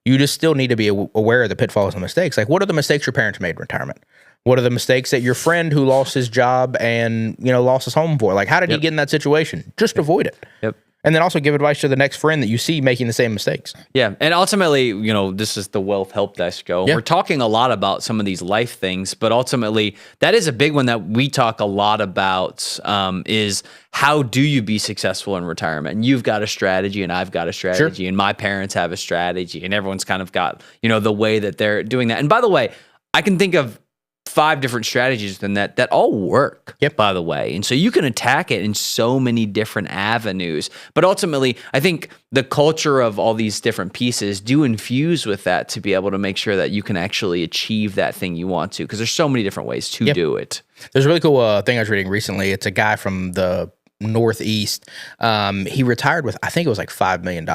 you just still need to be aware of the pitfalls and mistakes. Like, what are the mistakes your parents made in retirement? What are the mistakes that your friend who lost his job and, lost his home for? Like, how did he get in that situation? Just avoid it. Yep. And then also give advice to the next friend that you see making the same mistakes. Yeah. And ultimately, this is the Wealth Helpdesk show. Yeah. We're talking a lot about some of these life things, but ultimately that is a big one that we talk a lot about, is how do you be successful in retirement? And you've got a strategy and I've got a strategy and my parents have a strategy and everyone's kind of got, the way that they're doing that. And by the way, I can think of 5 different strategies than that all work, by the way. And so you can attack it in so many different avenues. But ultimately, I think the culture of all these different pieces do infuse with that to be able to make sure that you can actually achieve that thing you want to, because there's so many different ways to do it. There's a really cool thing I was reading recently. It's a guy from the Northeast. He retired with, I think it was like $5 million.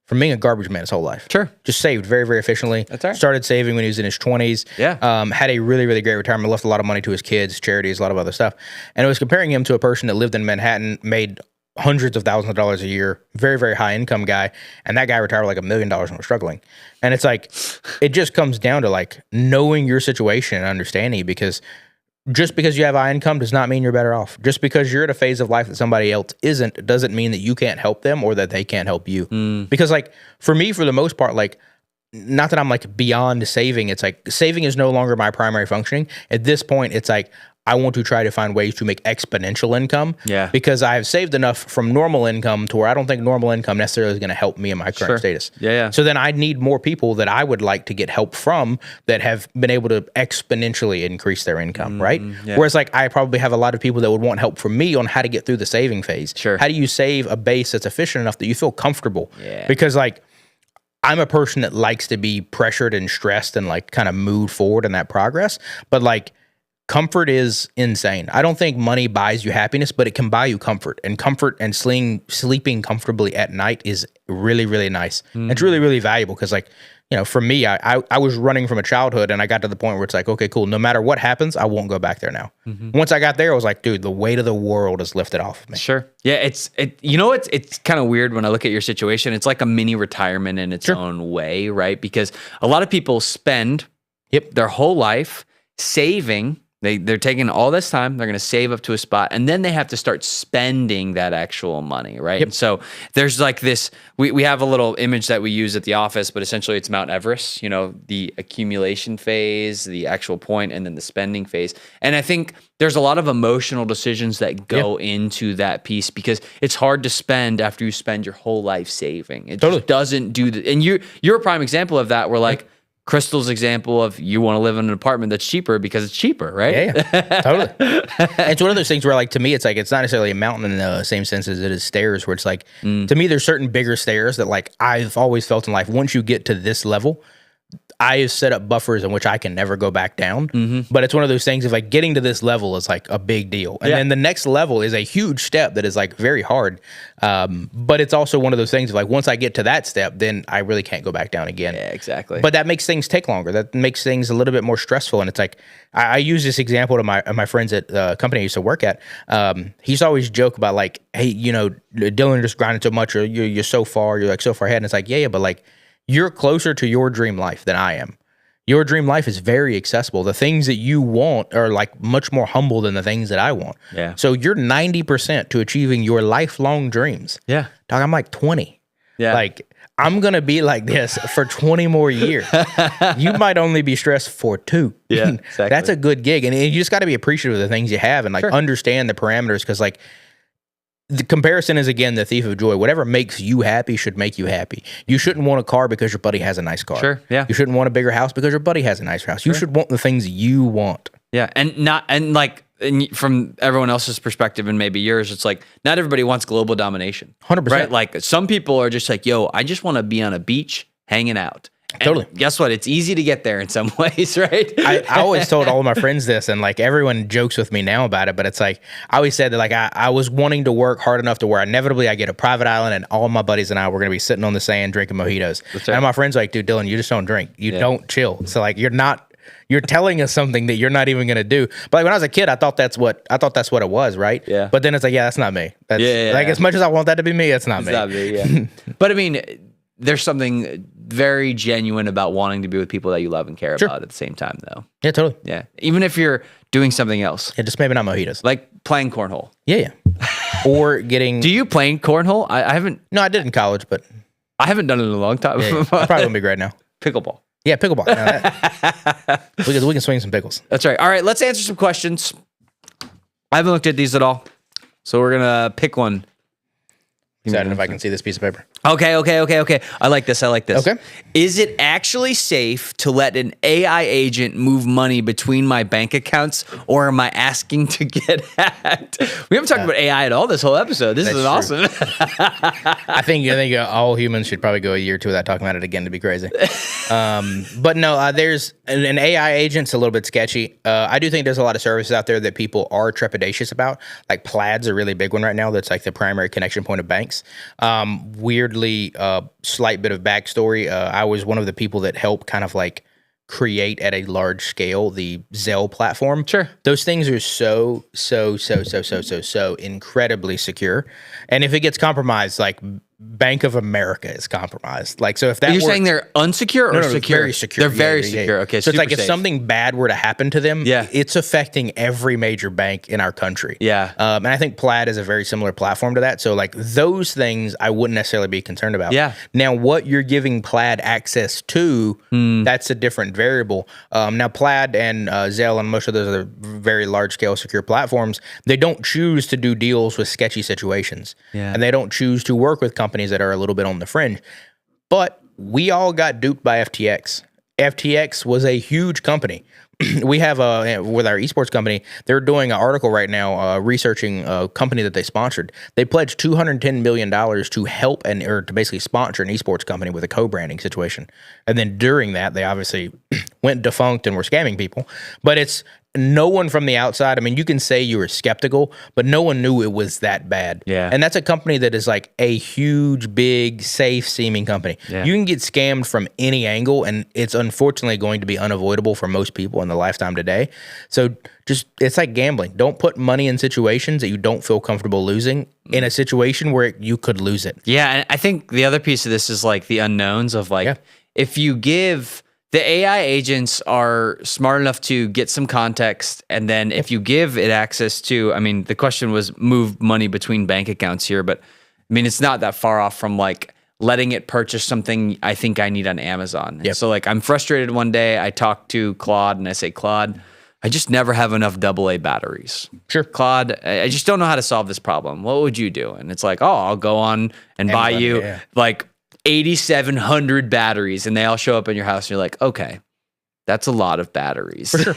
From being a garbage man his whole life. Sure. Just saved very, very efficiently. That's right. Started saving when he was in his 20s. Yeah. Had a really, really great retirement. Left a lot of money to his kids, charities, a lot of other stuff. And it was comparing him to a person that lived in Manhattan, made hundreds of thousands of dollars a year, very, very high income guy. And that guy retired with like $1 million and was struggling. And it's like, it just comes down to like knowing your situation and understanding, because just because you have high income does not mean you're better off. Just because you're at a phase of life that somebody else isn't, doesn't mean that you can't help them or that they can't help you. Because like for me, for the most part, like not that I'm like beyond saving. It's like saving is no longer my primary functioning. At this point, it's like I want to try to find ways to make exponential income. Yeah. Because I have saved enough from normal income to where I don't think normal income necessarily is going to help me in my current status. Yeah. So then I need more people that I would like to get help from that have been able to exponentially increase their income, right? Yeah. Whereas like I probably have a lot of people that would want help from me on how to get through the saving phase. Sure. How do you save a base that's efficient enough that you feel comfortable? Yeah. Because like I'm a person that likes to be pressured and stressed and like kind of move forward in that progress. But like comfort is insane. I don't think money buys you happiness, but it can buy you comfort. And comfort and sleeping comfortably at night is really, really nice. It's really, really valuable because like, you know, for me, I was running from a childhood and I got to the point where it's like, okay, cool. No matter what happens, I won't go back there now. Once I got there, I was like, dude, the weight of the world is lifted off of me. Sure. Yeah. It's kind of weird when I look at your situation. It's like a mini retirement in its own way, right? Because a lot of people spend their whole life saving. They're taking all this time, they're going to save up to a spot, and then they have to start spending that actual money, right? And so there's like this, we have a little image that we use at the office, but essentially it's Mount Everest, you know, the accumulation phase, the actual point, and then the spending phase. And I think there's a lot of emotional decisions that go into that piece because it's hard to spend after you spend your whole life saving. It just doesn't do the, and you're a prime example of that where like, Crystal's example of you want to live in an apartment that's cheaper because it's cheaper, right? Yeah, totally. It's one of those things where like, to me, it's like, it's not necessarily a mountain in the same sense as it is stairs where it's like, to me, there's certain bigger stairs that like I've always felt in life. Once you get to this level, I have set up buffers in which I can never go back down. But it's one of those things of like getting to this level is like a big deal. And then the next level is a huge step that is like very hard. But it's also one of those things of like, once I get to that step, then I really can't go back down again. Yeah, exactly. But that makes things take longer. That makes things a little bit more stressful. And it's like, I use this example to my friends at the company I used to work at. He used to always joke about like, hey, you know, Dylan just grinding so much or you're so far ahead. And it's like, yeah, but like, you're closer to your dream life than I am. Your dream life is very accessible. The things that you want are like much more humble than the things that I want. Yeah. So you're 90% to achieving your lifelong dreams. Yeah. Dog, I'm like 20. Yeah. Like I'm going to be like this for 20 more years. You might only be stressed for 2. Yeah, exactly. That's a good gig. And you just got to be appreciative of the things you have and like understand the parameters because like the comparison is, again, the thief of joy. Whatever makes you happy should make you happy. You shouldn't want a car because your buddy has a nice car. Sure, yeah. You shouldn't want a bigger house because your buddy has a nice house. You should want the things you want. Yeah, and from everyone else's perspective and maybe yours, it's like not everybody wants global domination. 100%. Right? Like some people are just like, yo, I just want to be on a beach hanging out. Totally. And guess what? It's easy to get there in some ways, right? I always told all of my friends this, and like everyone jokes with me now about it, but it's like I always said that like I was wanting to work hard enough to where inevitably I get a private island and all my buddies and I were going to be sitting on the sand drinking mojitos. That's right. And my friends are like, dude, Dylan, you just don't drink. You don't chill. So like you're telling us something that you're not even going to do. But like when I was a kid, I thought that's what it was, right? Yeah. But then it's like, yeah, that's not me. That's, as much as I want that to be me, it's not me. It's not me, yeah. But I mean, there's something very genuine about wanting to be with people that you love and care about at the same time, though. Yeah, totally. Yeah. Even if you're doing something else. Yeah, just maybe not mojitos. Like playing cornhole. Yeah. Or getting... Do you play cornhole? I haven't... No, I did in college, but... I haven't done it in a long time. Yeah. I probably wouldn't be great now. Pickleball. Yeah, pickleball. We can swing some pickles. That's right. All right, let's answer some questions. I haven't looked at these at all, so we're going to pick one. Excited if I can see this piece of paper. Okay. I like this. Okay. Is it actually safe to let an AI agent move money between my bank accounts, or am I asking to get hacked? We haven't talked about AI at all this whole episode. This is awesome. I think all humans should probably go a year or two without talking about it again to be crazy. But no, there's an AI agent's a little bit sketchy. I do think there's a lot of services out there that people are trepidatious about. Like Plaid's a really big one right now. That's like the primary connection point of banks. Weirdly, slight bit of backstory. I was one of the people that helped kind of like create at a large scale the Zelle platform. Sure. Those things are so incredibly secure. And if it gets compromised, like Bank of America is compromised. Like, so if that You're were, saying they're unsecure or no, secure? very secure. They're very Yeah, yeah, secure. yeah. Okay, so it's like if safe. something bad were to happen to them, Yeah. it's affecting every major bank in our country. Yeah. And I think Plaid is a very similar platform to that. So like those things I wouldn't necessarily be concerned about. Yeah. Now what you're giving Plaid access to, that's a different variable. Now Plaid and Zelle and most of those other very large scale secure platforms, they don't choose to do deals with sketchy situations. Yeah. And they don't choose to work with companies that are a little bit on the fringe. But we all got duped by FTX. FTX was a huge company. We have with our esports company, they're doing an article right now researching a company that they sponsored. They pledged $210 million to help or to basically sponsor an esports company with a co-branding situation. And then during that, they obviously went defunct and were scamming people. But it's no one from the outside. I mean, you can say you were skeptical, but no one knew it was that bad. Yeah. And that's a company that is like a huge, big, safe seeming company. Yeah. You can get scammed from any angle, and it's unfortunately going to be unavoidable for most people in the lifetime today. So just, it's like gambling. Don't put money in situations that you don't feel comfortable losing in a situation where you could lose it. Yeah, and I think the other piece of this is like the unknowns of like, if you give... The AI agents are smart enough to get some context, and then if you give it access to, I mean, the question was move money between bank accounts here, but I mean, it's not that far off from like letting it purchase something I think I need on Amazon. Yep. So like I'm frustrated one day, I talk to Claude and I say, Claude, I just never have enough AA batteries. Sure. Claude, I just don't know how to solve this problem. What would you do? And it's like, oh, I'll go on and buy you like 8,700 batteries, and they all show up in your house, and you're like, okay, that's a lot of batteries. For sure.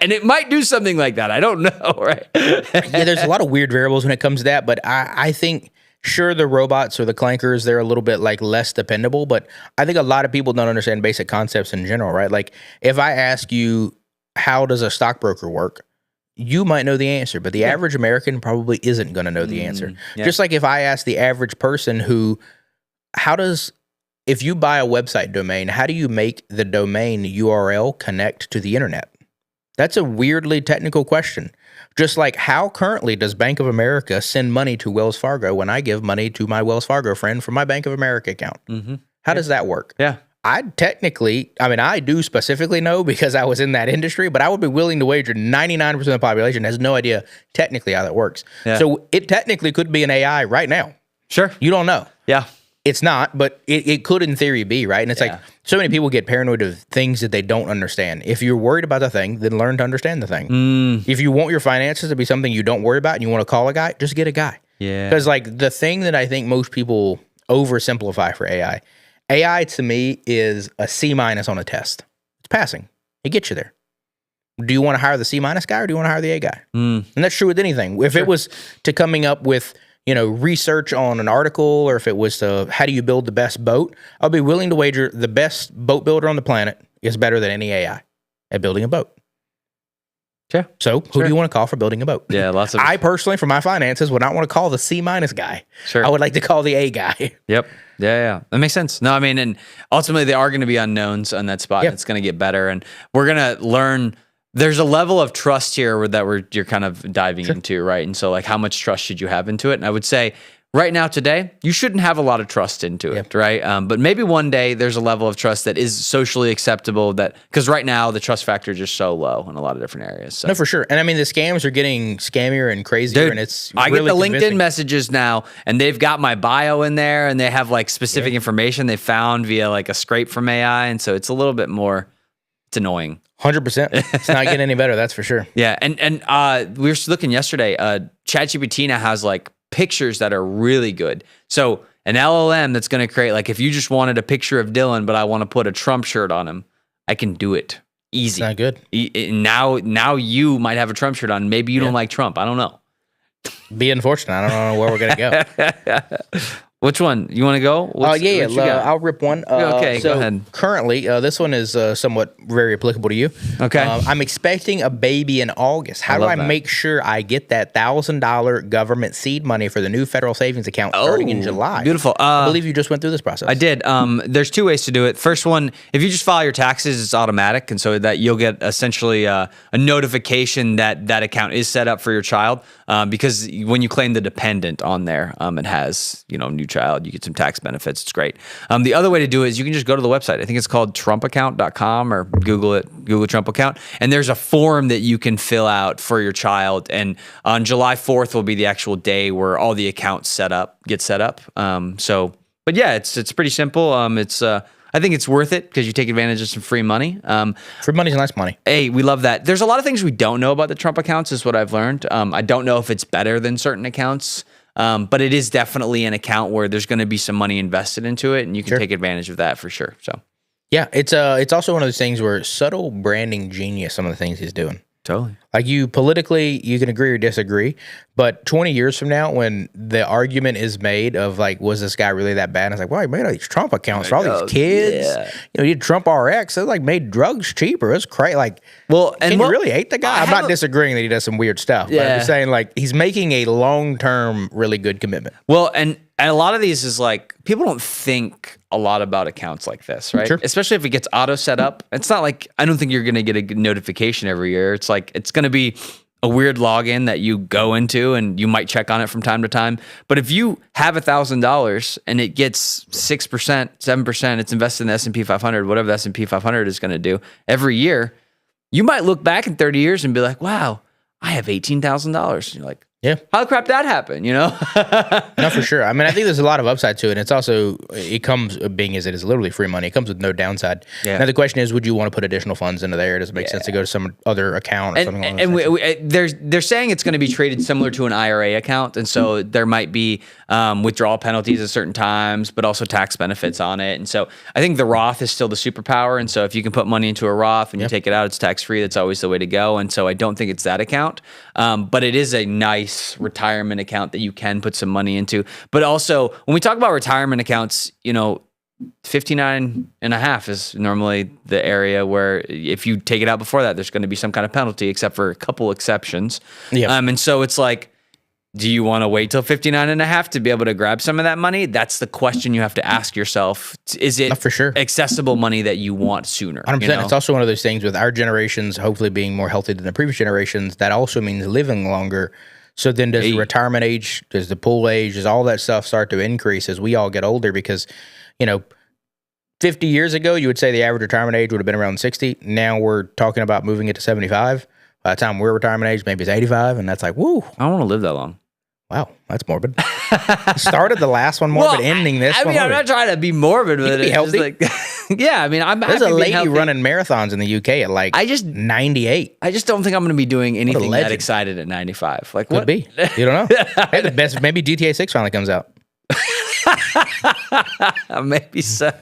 And it might do something like that. I don't know, right? Yeah, there's a lot of weird variables when it comes to that, but I think, sure, the robots or the clankers, they're a little bit like less dependable, but I think a lot of people don't understand basic concepts in general, right? Like if I ask you, how does a stockbroker work? You might know the answer, but the average American probably isn't going to know the answer. Yeah. Just like if I ask the average person if you buy a website domain, how do you make the domain URL connect to the internet? That's a weirdly technical question. Just like how currently does Bank of America send money to Wells Fargo when I give money to my Wells Fargo friend from my Bank of America account? Mm-hmm. How does that work? Yeah. I do specifically know because I was in that industry, but I would be willing to wager 99% of the population has no idea technically how that works. Yeah. So it technically could be an AI right now. Sure. You don't know. Yeah. It's not, but it could in theory be, right? And it's like so many people get paranoid of things that they don't understand. If you're worried about the thing, then learn to understand the thing. If you want your finances to be something you don't worry about and you want to call a guy, just get a guy. Yeah. Because like the thing that I think most people oversimplify for AI to me is a C- on a test. It's passing. It gets you there. Do you want to hire the C- guy or do you want to hire the A guy? And that's true with anything. If it was to coming up with research on an article, or if it was to how do you build the best boat, I'll be willing to wager the best boat builder on the planet is better than any AI at building a boat. Yeah. So who do you want to call for building a boat? Yeah, lots of. I personally, for my finances, would not want to call the C- guy. Sure. I would like to call the A guy. Yep. Yeah. That makes sense. No, I mean, and ultimately there are going to be unknowns on that spot. And it's going to get better, and we're going to learn. There's a level of trust here you're kind of diving into, right? And so like, how much trust should you have into it? And I would say right now, today, you shouldn't have a lot of trust into it, right? But maybe one day there's a level of trust that is socially acceptable because right now the trust factor is just so low in a lot of different areas. So. No, for sure. And I mean, the scams are getting scammier and crazier, Dude, and it's I really get the convincing. LinkedIn messages now, and they've got my bio in there, and they have like specific information they found via like a scrape from AI. And so it's a little bit more, it's annoying. 100%. It's not getting any better, that's for sure. Yeah, and we were looking yesterday. ChatGPT now has like pictures that are really good. So an LLM that's going to create like if you just wanted a picture of Dylan, but I want to put a Trump shirt on him, I can do it easy. It's not good. Now you might have a Trump shirt on. Maybe you don't like Trump. I don't know. Be unfortunate. I don't know where we're gonna go. Which one? You want to go? I'll rip one. Okay, go ahead. Currently, this one is somewhat very applicable to you. Okay. I'm expecting a baby in August. How do I make sure I get that $1,000 government seed money for the new federal savings account starting in July? Beautiful. I believe you just went through this process. I did. There's two ways to do it. First one, if you just file your taxes, it's automatic, and so that you'll get essentially a notification that account is set up for your child. Because when you claim the dependent on there, it has new child. You get some tax benefits. It's great. The other way to do it is you can just go to the website. I think it's called trumpaccount.com, or Google it, Google Trump account. And there's a form that you can fill out for your child. And on July 4th will be the actual day where all the accounts get set up. But yeah, it's pretty simple. I think it's worth it because you take advantage of some free money. Free money's nice money. Hey, we love that. There's a lot of things we don't know about the Trump accounts, is what I've learned. I don't know if it's better than certain accounts, but it is definitely an account where there's going to be some money invested into it, and you can take advantage of that for sure. So, yeah, it's also one of those things where subtle branding genius. Some of the things he's doing. Totally. Like politically, you can agree or disagree, but 20 years from now, when the argument is made of like, was this guy really that bad? And it's like, well, he made all these Trump accounts for all these kids. Yeah. He did Trump RX. It like made drugs cheaper. It's crazy. Like, you really hate the guy? I'm not disagreeing that he does some weird stuff. Yeah. But I'm just saying, like, he's making a long-term, really good commitment. Well, and a lot of these is like, people don't think a lot about accounts like this, right? Sure. Especially if it gets auto set up. It's not like, I don't think you're going to get a notification every year. It's like, it's going to be a weird login that you go into and you might check on it from time to time. But if you have $1,000 and it gets 6%, 7%, it's invested in the S&P 500, whatever the S&P 500 is going to do every year, you might look back in 30 years and be like, wow, I have $18,000. You're like, yeah, how the crap that happen, you know? No, for sure. I mean, I think there's a lot of upside to it. And it's also, it comes, being as it is literally free money, it comes with no downside. Yeah. Now, the question is, would you want to put additional funds into there? Does it make sense to go to some other account or something like that? They're saying it's going to be treated similar to an IRA account. And so there might be withdrawal penalties at certain times, but also tax benefits on it. And so I think the Roth is still the superpower. And so if you can put money into a Roth and you take it out, it's tax-free. That's always the way to go. And so I don't think it's that account. But it is a nice retirement account that you can put some money into. But also, when we talk about retirement accounts, 59.5 is normally the area where if you take it out before that, there's going to be some kind of penalty, except for a couple exceptions. Yeah. And so it's like, do you want to wait till 59.5 to be able to grab some of that money? That's the question you have to ask yourself. Is it for sure accessible money that you want sooner? 100%. It's also one of those things with our generations hopefully being more healthy than the previous generations. That also means living longer. So then does the retirement age, does the pool age, does all that stuff start to increase as we all get older? Because, 50 years ago, you would say the average retirement age would have been around 60. Now we're talking about moving it to 75. By the time we're retirement age, maybe it's 85. And that's like, woo. I don't want to live that long. Wow, that's morbid. Started the last one morbid, ending this one. I'm not trying to be morbid with it. Be healthy. Like, yeah, I'm There's a lady running marathons in the UK at 98. I just don't think I'm going to be doing anything that excited at 95. Like, could be. You don't know. Hey, the best. Maybe GTA 6 finally comes out. Maybe so.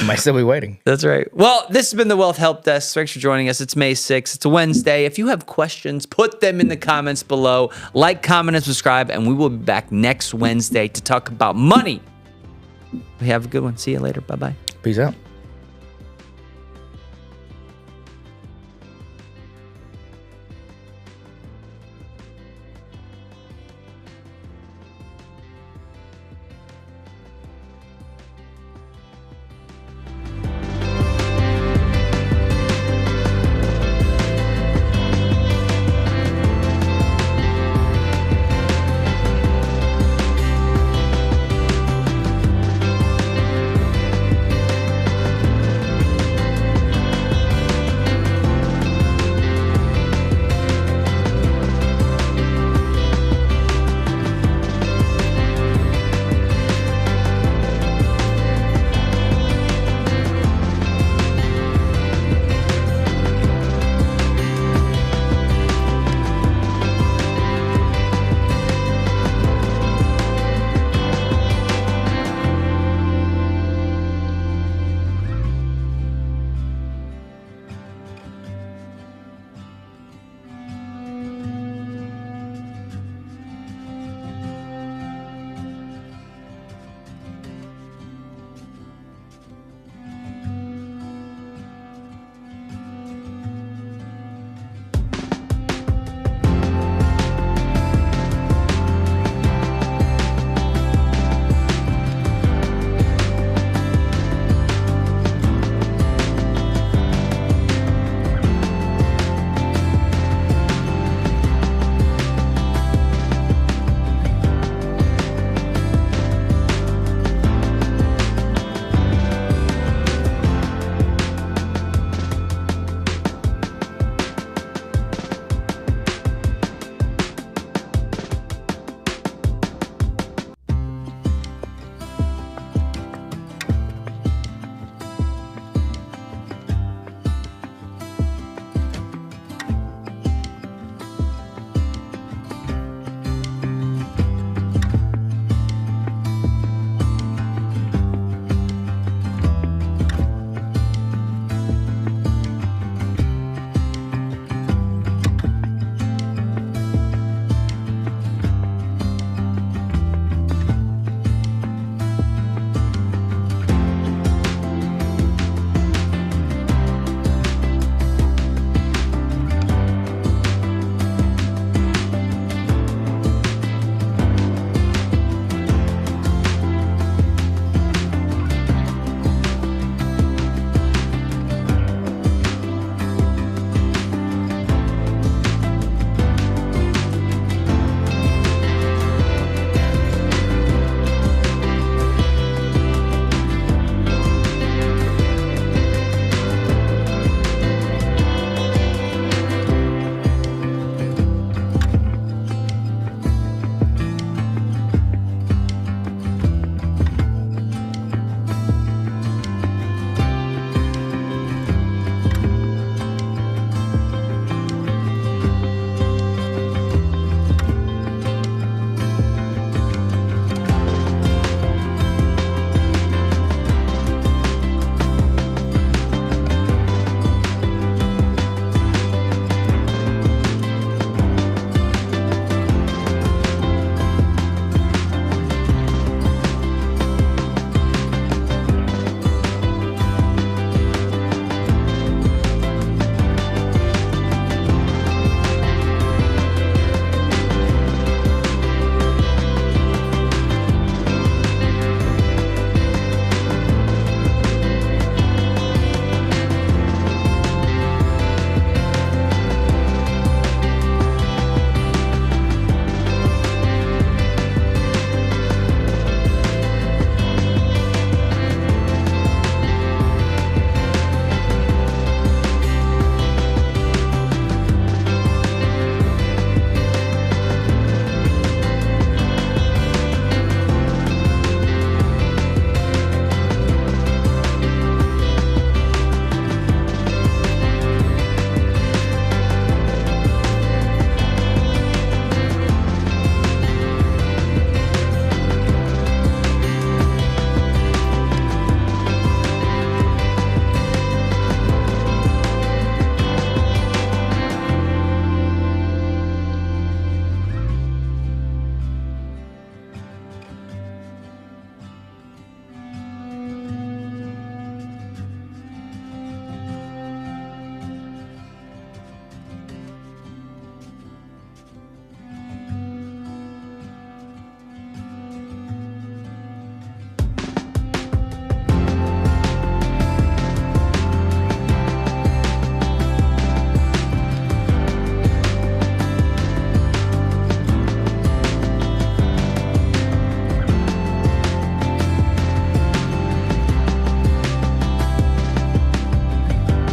Might still be waiting. That's right. Well, this has been the Wealth Help Desk. Thanks for joining us. It's May 6th. It's a Wednesday. If you have questions, put them in the comments below. Like, comment, and subscribe, and we will be back next Wednesday to talk about money. Have a good one. See you later. Bye-bye. Peace out.